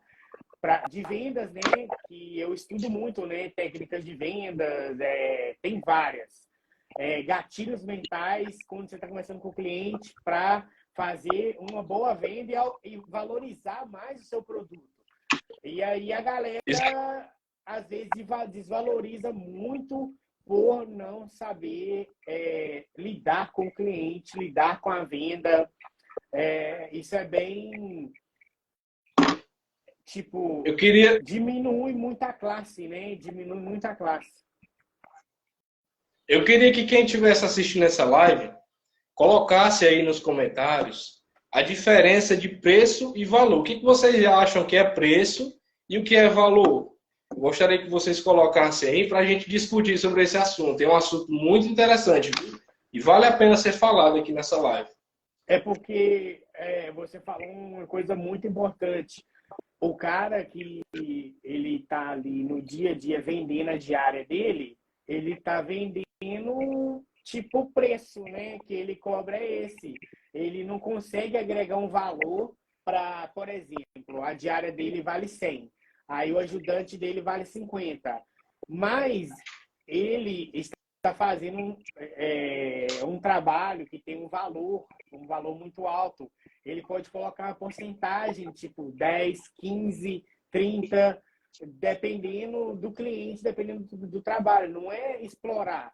de vendas, né? Que eu estudo muito, né? Técnicas de vendas, tem várias. Gatilhos mentais, quando você está conversando com o cliente, para fazer uma boa venda e valorizar mais o seu produto. E aí a galera, às vezes, desvaloriza muito por não saber lidar com o cliente, lidar com a venda. Isso é bem... Tipo, diminui muito a classe, né? Diminui muito a classe. Eu queria que quem estivesse assistindo essa live colocasse aí nos comentários a diferença de preço e valor. O que vocês acham que é preço e o que é valor? Eu gostaria que vocês colocassem aí para a gente discutir sobre esse assunto. É um assunto muito interessante, viu? E vale a pena ser falado aqui nessa live. É porque você falou uma coisa muito importante. O cara que ele está ali no dia a dia vendendo a diária dele, ele está vendendo tipo o preço, né? Que ele cobra é esse. Ele não consegue agregar um valor para, por exemplo, a diária dele vale 100, aí o ajudante dele vale 50, mas ele está fazendo um trabalho que tem um valor muito alto. Ele pode colocar uma porcentagem, tipo 10, 15, 30, dependendo do cliente, dependendo do trabalho. Não é explorar.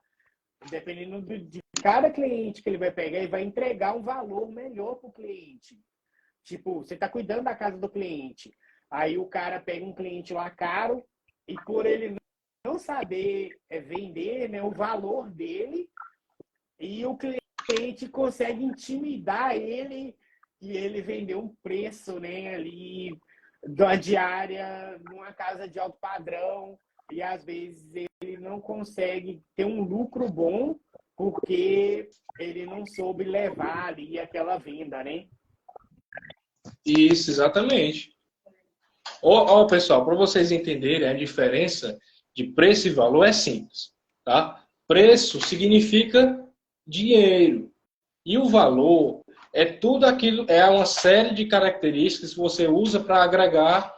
Dependendo de cada cliente que ele vai pegar, ele vai entregar um valor melhor para o cliente. Tipo, você está cuidando da casa do cliente. Aí o cara pega um cliente lá caro e por ele não saber vender, né, o valor dele, e o cliente consegue intimidar ele e ele vender um preço, né, ali da diária numa casa de alto padrão, e às vezes ele não consegue ter um lucro bom porque ele não soube levar ali aquela venda, né? Isso, exatamente. Ó, pessoal, para vocês entenderem a diferença de preço e valor é simples, tá? Preço significa dinheiro e o valor é tudo aquilo, é uma série de características que você usa para agregar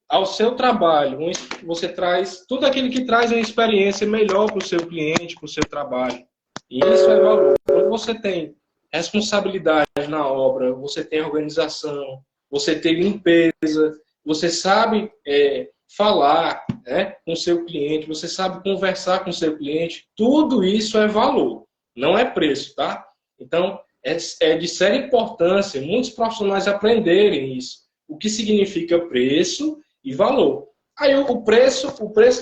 ao seu trabalho. Você traz tudo aquilo que traz uma experiência melhor para o seu cliente, para o seu trabalho. E isso é valor. Quando você tem responsabilidade na obra, você tem organização, você tem limpeza, você sabe falar, né, com o seu cliente, você sabe conversar com o seu cliente, tudo isso é valor, não é preço, tá? Então, é de séria importância muitos profissionais aprenderem isso. O que significa preço e valor. Aí o preço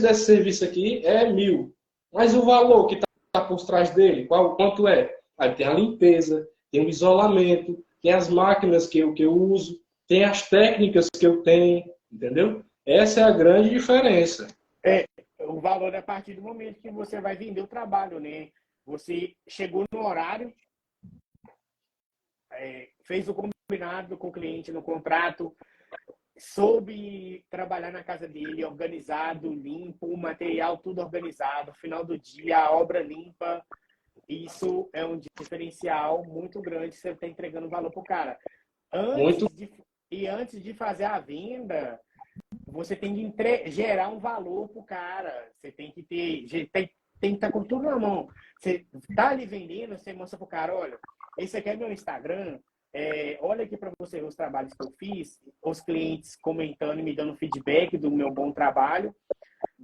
desse serviço aqui é 1.000. Mas o valor que está por trás dele, quanto é? Aí tem a limpeza, tem o isolamento, tem as máquinas que eu uso, tem as técnicas que eu tenho, entendeu? Essa é a grande diferença. O valor é a partir do momento que você vai vender o trabalho, né? Você chegou no horário, fez o combinado com o cliente no contrato, soube trabalhar na casa dele, organizado, limpo, o material tudo organizado, final do dia, a obra limpa. Isso é um diferencial muito grande, você está entregando valor para o cara. Muito. Antes de fazer a venda, você tem que gerar um valor para o cara. Você tem que tem que estar com tudo na mão. Você está ali vendendo, você mostra para o cara, olha, esse aqui é meu Instagram, olha aqui para você os trabalhos que eu fiz, os clientes comentando e me dando feedback do meu bom trabalho.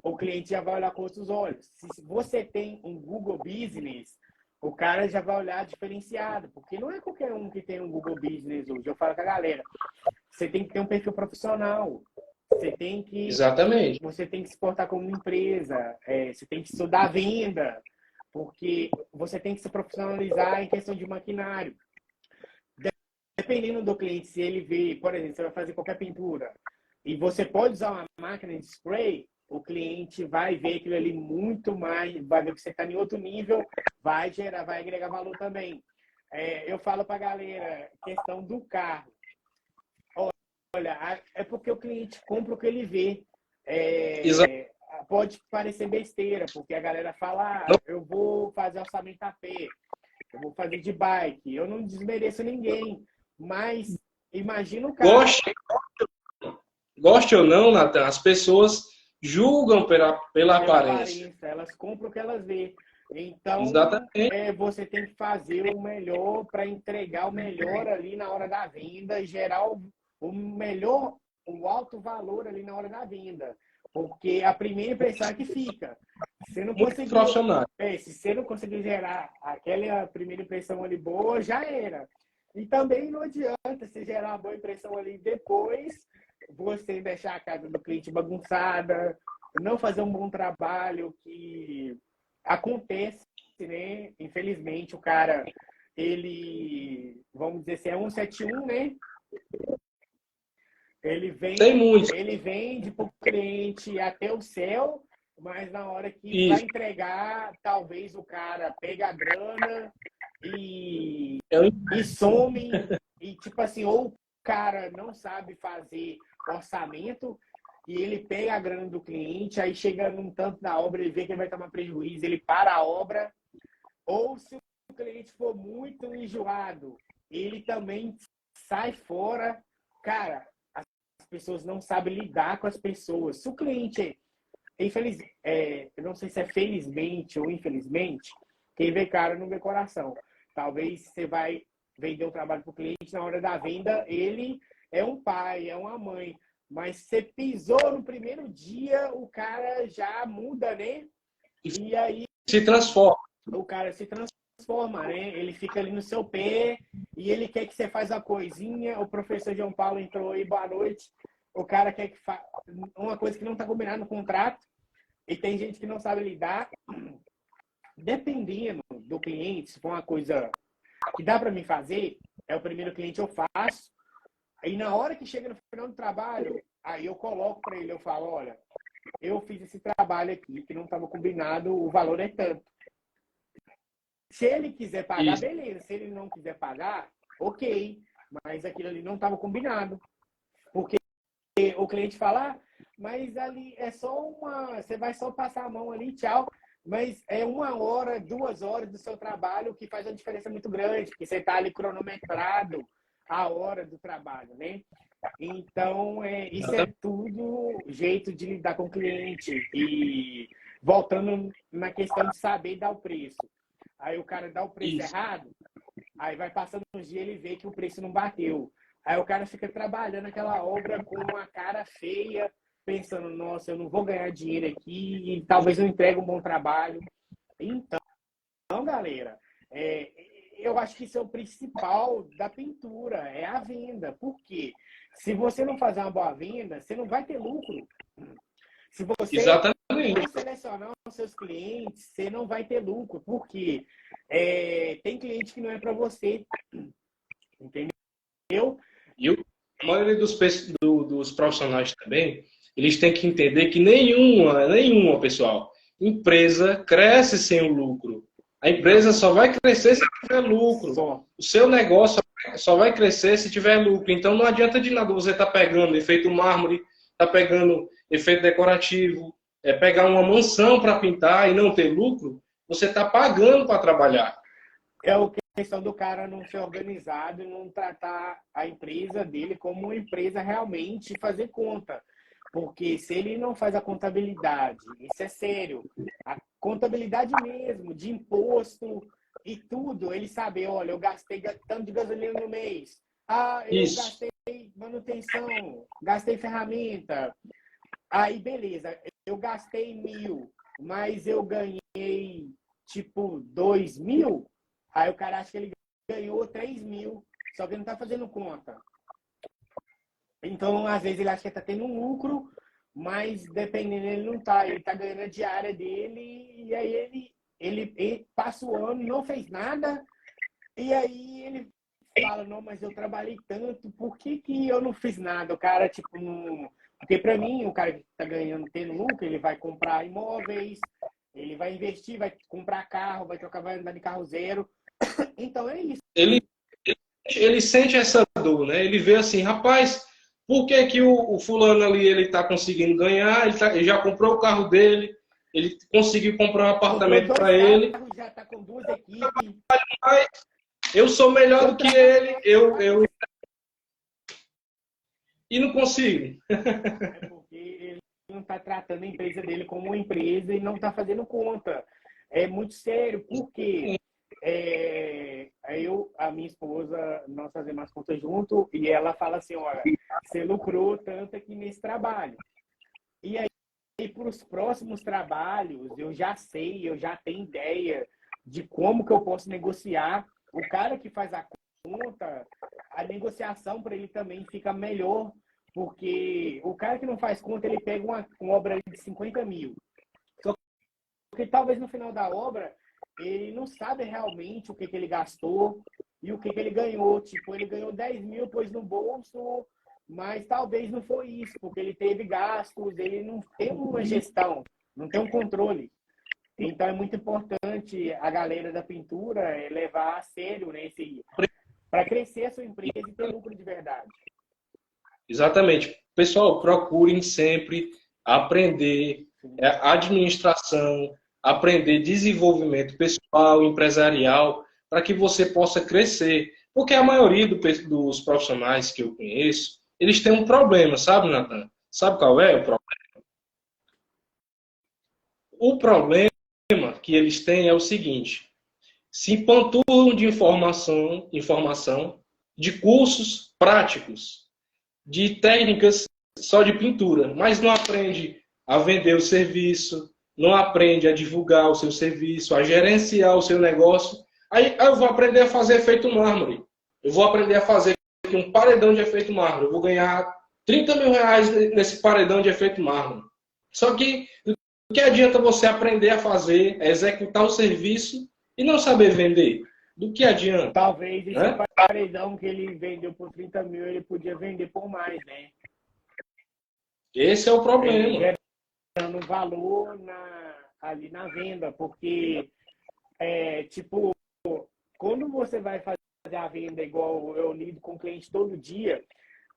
O cliente já vai olhar com outros olhos. Se você tem um Google Business, o cara já vai olhar diferenciado, porque não é qualquer um que tem um Google Business hoje. Eu falo com a galera, você tem que ter um perfil profissional. Exatamente. Você tem que se portar como uma empresa, você tem que estudar venda, porque você tem que se profissionalizar em questão de maquinário. Dependendo do cliente, se ele vê, por exemplo, você vai fazer qualquer pintura e você pode usar uma máquina de spray, o cliente vai ver aquilo ali muito mais, vai ver que você está em outro nível, vai agregar valor também. Eu falo para a galera, questão do carro. Olha, é porque o cliente compra o que ele vê. Pode parecer besteira, porque a galera fala, eu vou fazer orçamento a pé, eu vou fazer de bike. Eu não desmereço ninguém, mas imagina o cara... Goste ou não, Nathan, as pessoas julgam pela aparência. Elas compram o que elas vê. Então, você tem que fazer o melhor para entregar o melhor ali na hora da venda e gerar o melhor, o alto valor ali na hora da venda. Porque a primeira impressão é que fica. Se você não conseguir gerar aquela primeira impressão ali boa, já era. E também não adianta você gerar uma boa impressão ali depois, você deixar a casa do cliente bagunçada, não fazer um bom trabalho, que acontece, né? Infelizmente, o cara, ele, vamos dizer assim, é 171, né? Ele vende para o cliente até o céu, mas na hora que vai entregar, talvez o cara pegue a grana e some. E tipo assim, ou o cara não sabe fazer orçamento e ele pega a grana do cliente, aí chega num tanto da obra, ele vê que ele vai tomar prejuízo, ele para a obra. Ou se o cliente for muito enjoado, ele também sai fora cara, as pessoas não sabem lidar com as pessoas. Se o cliente eu não sei se é felizmente ou infelizmente, quem vê cara não vê coração. Talvez você vai vender um trabalho para o cliente, na hora da venda, ele é um pai, é uma mãe. Mas você pisou no primeiro dia, o cara já muda, né? E aí Se transforma. o cara se transforma, né? Ele fica ali no seu pé e ele quer que você faça a coisinha. O professor João Paulo entrou aí, boa noite. O cara quer que faça uma coisa que não está combinada no contrato. E tem gente que não sabe lidar. Dependendo do cliente, se for uma coisa que dá para mim fazer, é o primeiro cliente eu faço. Aí na hora que chega no final do trabalho, aí eu coloco para ele, eu falo, olha, eu fiz esse trabalho aqui que não estava combinado, o valor é tanto. Se ele quiser pagar, Isso. beleza. Se ele não quiser pagar, ok. Mas aquilo ali não estava combinado. Porque o cliente fala, mas ali é só você vai só passar a mão ali, tchau. Mas é 1 hora, 2 horas do seu trabalho que faz uma diferença muito grande, porque você está ali cronometrado a hora do trabalho, né? Então, isso é tudo jeito de lidar com o cliente. E voltando na questão de saber dar o preço. Aí o cara dá o preço errado, aí vai passando uns dias ele vê que o preço não bateu. Aí o cara fica trabalhando aquela obra com uma cara feia, pensando, nossa, eu não vou ganhar dinheiro aqui e talvez não entregue um bom trabalho. Então, galera, eu acho que isso é o principal da pintura, é a venda. Por quê? Se você não fazer uma boa venda, você não vai ter lucro. Se você Exatamente. não selecionar os seus clientes, você não vai ter lucro. Por quê? Tem cliente que não é para você. Entendeu? E a maioria dos profissionais também, eles têm que entender que nenhuma, pessoal, empresa cresce sem o lucro. A empresa só vai crescer se tiver lucro. O seu negócio só vai crescer se tiver lucro. Então não adianta de nada você estar pegando efeito mármore, tá pegando efeito decorativo, pegar uma mansão para pintar e não ter lucro, você está pagando para trabalhar. É a questão do cara não ser organizado e não tratar a empresa dele como uma empresa realmente e fazer conta. Porque se ele não faz a contabilidade, isso é sério, a contabilidade mesmo, de imposto e tudo, ele sabe, olha, eu gastei tanto de gasolina no mês, eu gastei manutenção, gastei ferramenta, aí beleza, eu gastei 1.000, mas eu ganhei tipo 2.000, aí o cara acha que ele ganhou 3.000, só que ele não está fazendo conta. Então, às vezes, ele acha que está tendo um lucro, mas dependendo, ele não está. Ele está ganhando a diária dele, e aí ele passa o ano, não fez nada, e aí ele fala, não, mas eu trabalhei tanto, por que eu não fiz nada? O cara, tipo, não... Porque para mim, o cara que está ganhando, tendo lucro, ele vai comprar imóveis, ele vai investir, vai comprar carro, vai andar de carro zero. Então, é isso. Ele sente essa dor, né? Ele vê assim, rapaz, por que o fulano ali ele está conseguindo ganhar? Ele já comprou o carro dele, ele conseguiu comprar um apartamento para ele. Já está com 2 equipes. Mas eu sou melhor do que ele, e não consigo. É porque ele não está tratando a empresa dele como uma empresa e não está fazendo conta. É muito sério, porque a minha esposa, nós fazemos as contas junto e ela fala assim, olha, você lucrou tanto aqui nesse trabalho. E aí, para os próximos trabalhos, eu já tenho ideia de como que eu posso negociar. O cara que faz a conta, a negociação para ele também fica melhor, porque o cara que não faz conta, ele pega uma obra de 50 mil. Só que talvez no final da obra, ele não sabe realmente o que ele gastou e o que ele ganhou. Tipo, ele ganhou 10.000, pôs no bolso, mas talvez não foi isso, porque ele teve gastos, ele não tem uma gestão, não tem um controle. Então é muito importante a galera da pintura levar a sério, né, para crescer a sua empresa e ter lucro de verdade. Exatamente. Pessoal, procurem sempre aprender administração, aprender desenvolvimento pessoal, empresarial, para que você possa crescer. Porque a maioria dos profissionais que eu conheço, eles têm um problema, sabe, Nathan? Sabe qual é o problema? O problema que eles têm é o seguinte: se empanturram de informação de cursos práticos, de técnicas só de pintura, mas não aprende a vender o serviço, não aprende a divulgar o seu serviço, a gerenciar o seu negócio. Aí eu vou aprender a fazer efeito mármore. Eu vou aprender a fazer aqui um paredão de efeito mármore. Eu vou ganhar 30 mil reais nesse paredão de efeito mármore. Só que o que adianta você aprender a fazer, a executar o serviço e não saber vender? Do que adianta? Talvez esse Né? paredão que ele vendeu por 30 mil, ele podia vender por mais, né? Esse é o problema. Gerando valor ali na venda, porque, tipo, quando você vai fazer a venda igual eu lido com cliente todo dia,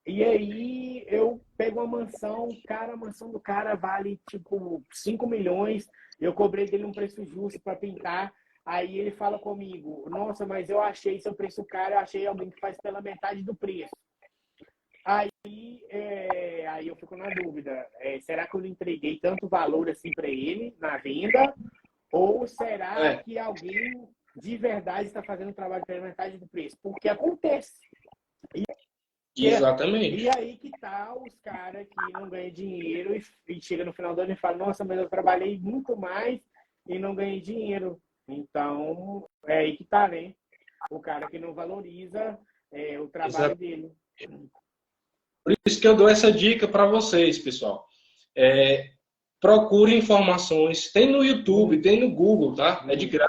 e aí eu pego uma mansão, cara, a mansão do cara vale, tipo, 5 milhões, eu cobrei dele um preço justo para pintar. Aí ele fala comigo, nossa, mas eu achei seu preço caro, eu achei alguém que faz pela metade do preço. Aí eu fico na dúvida, será que eu não entreguei tanto valor assim para ele na venda? Ou será que alguém de verdade está fazendo um trabalho pela metade do preço? Porque acontece. Exatamente. E aí que tá os caras que não ganham dinheiro e chega no final do ano e fala, nossa, mas eu trabalhei muito mais e não ganhei dinheiro. Então, é aí que tá, né? O cara que não valoriza o trabalho dele. Por isso que eu dou essa dica para vocês, pessoal. Procure informações. Tem no YouTube, tem no Google, tá? É de graça.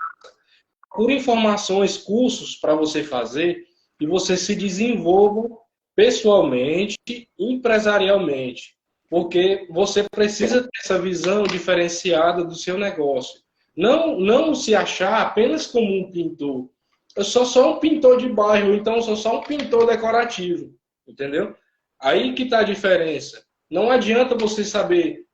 Procure informações, cursos para você fazer e você se desenvolva pessoalmente, empresarialmente. Porque você precisa ter essa visão diferenciada do seu negócio. Não se achar apenas como um pintor. Eu sou só um pintor de bairro, então eu sou só um pintor decorativo. Entendeu? Aí que está a diferença. Não adianta você saber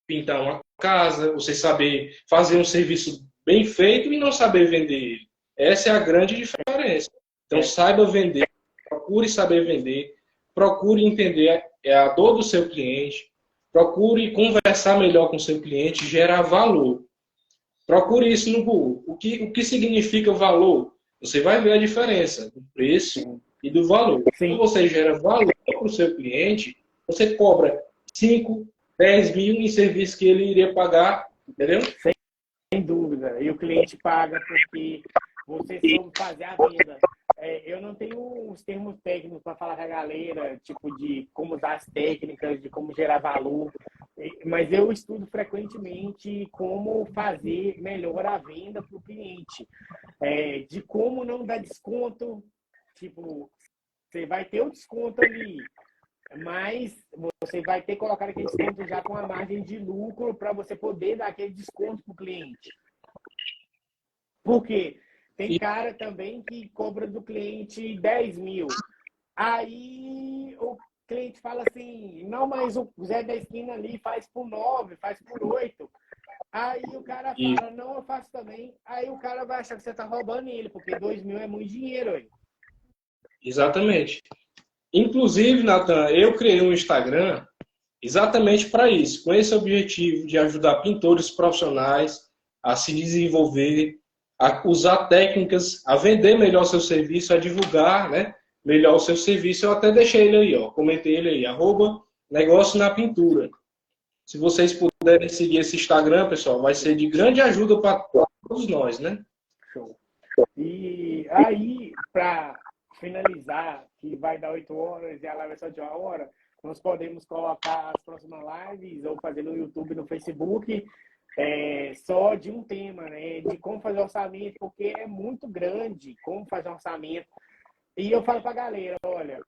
pintar uma casa, você saber fazer um serviço bem feito e não saber vender ele. Essa é a grande diferença. Então, saiba vender, procure saber vender, procure entender a dor do seu cliente, procure conversar melhor com o seu cliente, gerar valor. Procure isso no Google. O que significa valor? Você vai ver a diferença do preço e do valor. Sim. Quando você gera valor para o seu cliente, você cobra 5, 10 mil em serviço que ele iria pagar, entendeu? Sem dúvida. E o cliente paga porque você soube fazer a venda. Eu não tenho os termos técnicos para falar com a galera, tipo, de como usar as técnicas, de como gerar valor, mas eu estudo frequentemente como fazer melhor a venda para o cliente, de como não dar desconto, tipo, você vai ter o desconto ali, mas você vai ter que colocar aquele desconto já com a margem de lucro para você poder dar aquele desconto para o cliente. Por quê? Tem cara também que cobra do cliente 10 mil. Aí o cliente fala assim, não, mas o Zé da esquina ali faz por 9, faz por 8. Aí o cara fala, não, eu faço também. Aí o cara vai achar que você está roubando ele, porque 2 mil é muito dinheiro. Aí. Exatamente. Inclusive, Nathan, eu criei um Instagram exatamente para isso, com esse objetivo de ajudar pintores profissionais a se desenvolver, a usar técnicas, a vender melhor seu serviço, a divulgar, né, melhor o seu serviço. Eu até deixei ele aí, ó, comentei ele aí, @negócio na pintura. Se vocês puderem seguir esse Instagram, pessoal, vai ser de grande ajuda para todos nós, né? Show. E aí, para finalizar, que vai dar 8 horas e a live é só de 1 hora, nós podemos colocar as próximas lives ou fazer no YouTube, no Facebook, só de um tema, né? De como fazer orçamento, porque é muito grande como fazer orçamento. E eu falo para a galera, olha,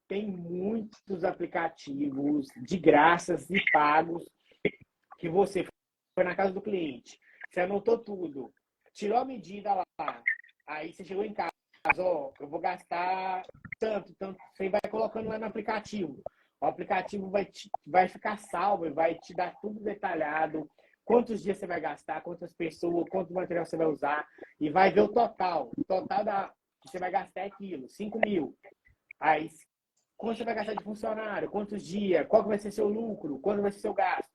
tem muitos aplicativos de graças e pagos que você foi na casa do cliente, você anotou tudo, tirou a medida lá, aí você chegou em casa, ó, eu vou gastar tanto, você vai colocando lá no aplicativo. O aplicativo vai ficar salvo, vai te dar tudo detalhado, quantos dias você vai gastar, quantas pessoas, quanto material você vai usar, e vai ver o total. O total que você vai gastar é aquilo, 5 mil. Aí quanto você vai gastar de funcionário, quantos dias, qual que vai ser seu lucro, quanto vai ser seu gasto.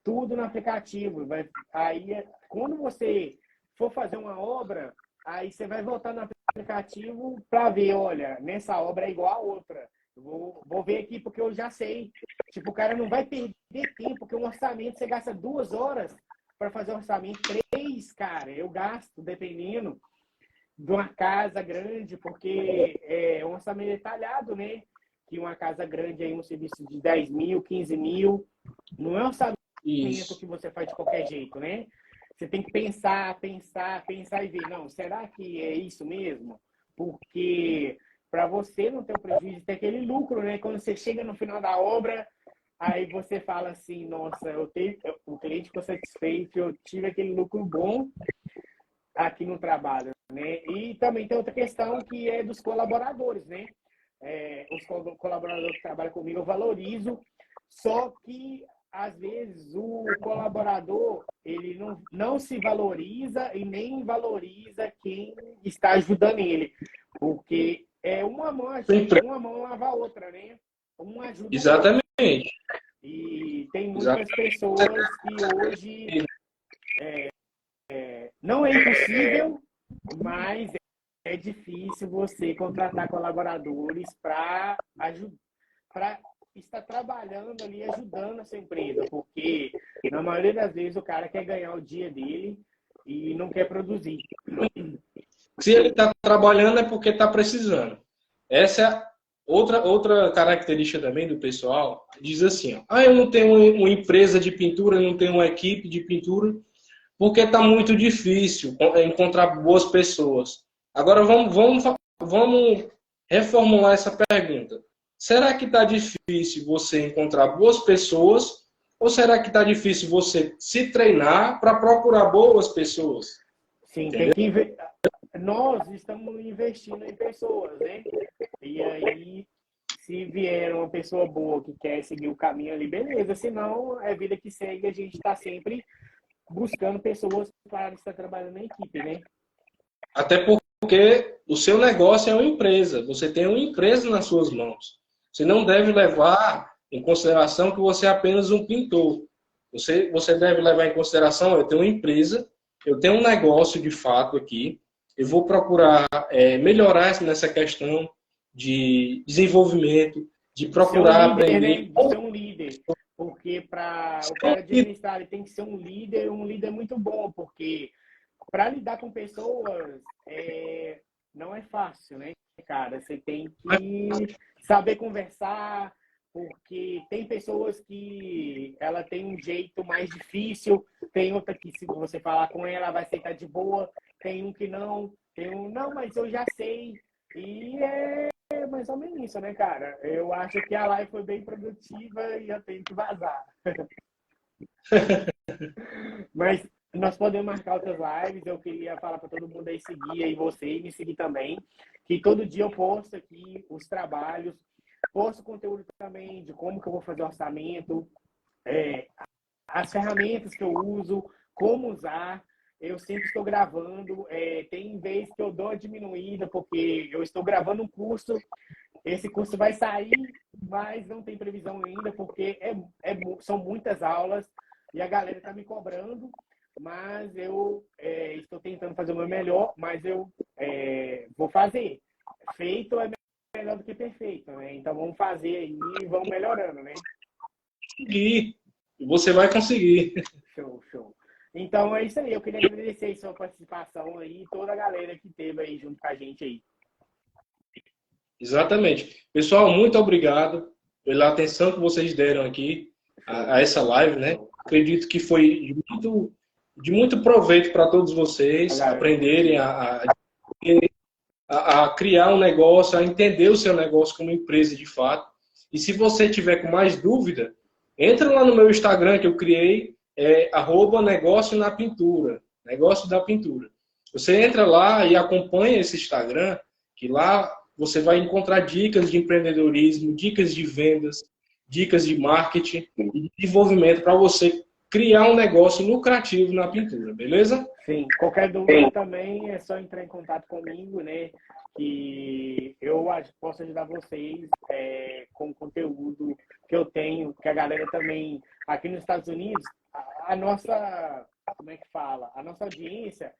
Tudo no aplicativo. Aí, quando você for fazer uma obra, aí você vai voltar no aplicativo para ver, olha, nessa obra é igual a outra. Eu vou ver aqui porque eu já sei. Tipo, o cara não vai perder tempo, porque um orçamento você gasta 2 horas para fazer um orçamento. 3, cara, eu gasto, dependendo de uma casa grande, porque é um orçamento detalhado, né? Que uma casa grande aí, um serviço de 10 mil, 15 mil, não é um orçamento que você faz de qualquer jeito, né? Você tem que pensar e ver, não, será que é isso mesmo? Porque para você não ter o prejuízo, ter aquele lucro, né? Quando você chega no final da obra, aí você fala assim, nossa, o cliente ficou satisfeito, eu tive aquele lucro bom aqui no trabalho, né? E também tem outra questão que é dos colaboradores, né? Os colaboradores que trabalham comigo eu valorizo, só que às vezes o colaborador ele não se valoriza e nem valoriza quem está ajudando ele, porque uma mão ajuda, uma mão lava a outra, né? Um ajuda. Exatamente. E tem muitas pessoas que hoje não é impossível, mas é difícil você contratar colaboradores para estar trabalhando ali, ajudando a sua empresa, porque na maioria das vezes o cara quer ganhar o dia dele e não quer produzir. Se ele está trabalhando é porque está precisando. Essa é outra característica também do pessoal. Diz assim, ó, eu não tenho uma empresa de pintura, não tenho uma equipe de pintura, porque está muito difícil encontrar boas pessoas. Agora vamos reformular essa pergunta. Será que está difícil você encontrar boas pessoas ou será que está difícil você se treinar para procurar boas pessoas? Sim, entendeu? Tem que nós estamos investindo em pessoas, né? E aí, se vier uma pessoa boa que quer seguir o caminho ali, beleza. Senão, é vida que segue, a gente está sempre buscando pessoas para estar trabalhando na equipe, né? Até porque o seu negócio é uma empresa. Você tem uma empresa nas suas mãos. Você não deve levar em consideração que você é apenas um pintor. Você deve levar em consideração, eu tenho uma empresa, eu tenho um negócio de fato aqui, eu vou procurar melhorar nessa questão de desenvolvimento, de procurar aprender. Né? Ser um líder. Porque para o cara administrar, ele tem que ser um líder muito bom, porque para lidar com pessoas não é fácil, né, cara? Você tem que saber conversar, porque tem pessoas que ela tem um jeito mais difícil, tem outra que se você falar com ela vai aceitar de boa, tem um que não, não, mas eu já sei. E é mais ou menos isso, né, cara? Eu acho que a live foi bem produtiva e eu tenho que vazar. Mas nós podemos marcar outras lives. Eu queria falar para todo mundo aí seguir aí você e me seguir também. Que todo dia eu posto aqui os trabalhos, posto conteúdo também de como que eu vou fazer orçamento, as ferramentas que eu uso, como usar. Eu sempre estou gravando. Tem vez que eu dou a diminuída, porque eu estou gravando um curso. Esse curso vai sair, mas não tem previsão ainda, porque são muitas aulas e a galera está me cobrando. Mas eu estou tentando fazer o meu melhor, mas eu vou fazer. Feito é melhor do que perfeito, né? Então vamos fazer aí e vamos melhorando, né? E você vai conseguir. Show. Então é isso aí. Eu queria agradecer a sua participação aí e toda a galera que esteve aí junto com a gente aí. Exatamente. Pessoal, muito obrigado pela atenção que vocês deram aqui a essa live, né? Acredito que foi de muito proveito para todos vocês aprenderem a criar um negócio, a entender o seu negócio como empresa de fato. E se você tiver com mais dúvida, entra lá no meu Instagram que eu criei, @negócio na pintura, negócio da pintura. Você entra lá e acompanha esse Instagram, que lá você vai encontrar dicas de empreendedorismo, dicas de vendas, dicas de marketing e de desenvolvimento para você criar um negócio lucrativo na pintura, beleza? Sim, qualquer dúvida também é só entrar em contato comigo, né? que eu posso ajudar vocês com o conteúdo que eu tenho, que a galera também, aqui nos Estados Unidos, a nossa, como é que fala? A nossa audiência,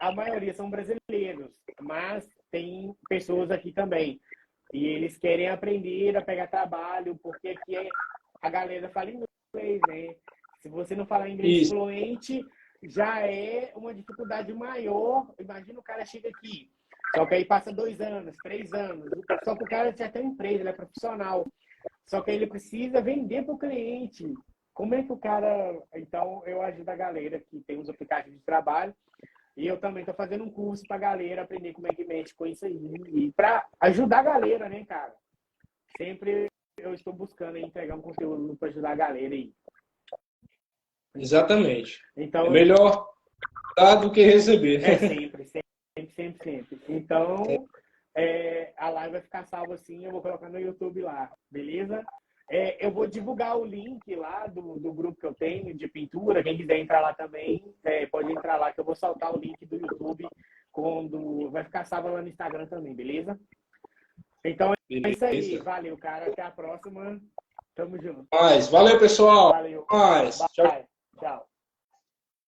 a maioria são brasileiros, mas tem pessoas aqui também. E eles querem aprender a pegar trabalho, porque aqui a galera fala inglês, né? Se você não falar inglês fluente, já é uma dificuldade maior. Imagina o cara chega aqui, só que aí passa 2 anos, 3 anos, só que o cara já tem empresa, ele é profissional. Só que aí ele precisa vender para o cliente. Como é que o cara... Então, eu ajudo a galera que tem os aplicativos de trabalho. E eu também estou fazendo um curso para a galera aprender como é que mexe com isso aí. E para ajudar a galera, né, cara? Sempre eu estou buscando entregar um conteúdo para ajudar a galera aí. Exatamente. Então, é melhor dar do que receber. Sempre. Então, a live vai ficar salva assim, eu vou colocar no YouTube lá, beleza? Eu vou divulgar o link lá do grupo que eu tenho de pintura. Quem quiser entrar lá também, pode entrar lá, que eu vou saltar o link do YouTube quando vai ficar salvo lá no Instagram também, beleza? Então é isso aí. Valeu, cara. Até a próxima. Tamo junto. Valeu, pessoal. Valeu. Tchau. Tchau.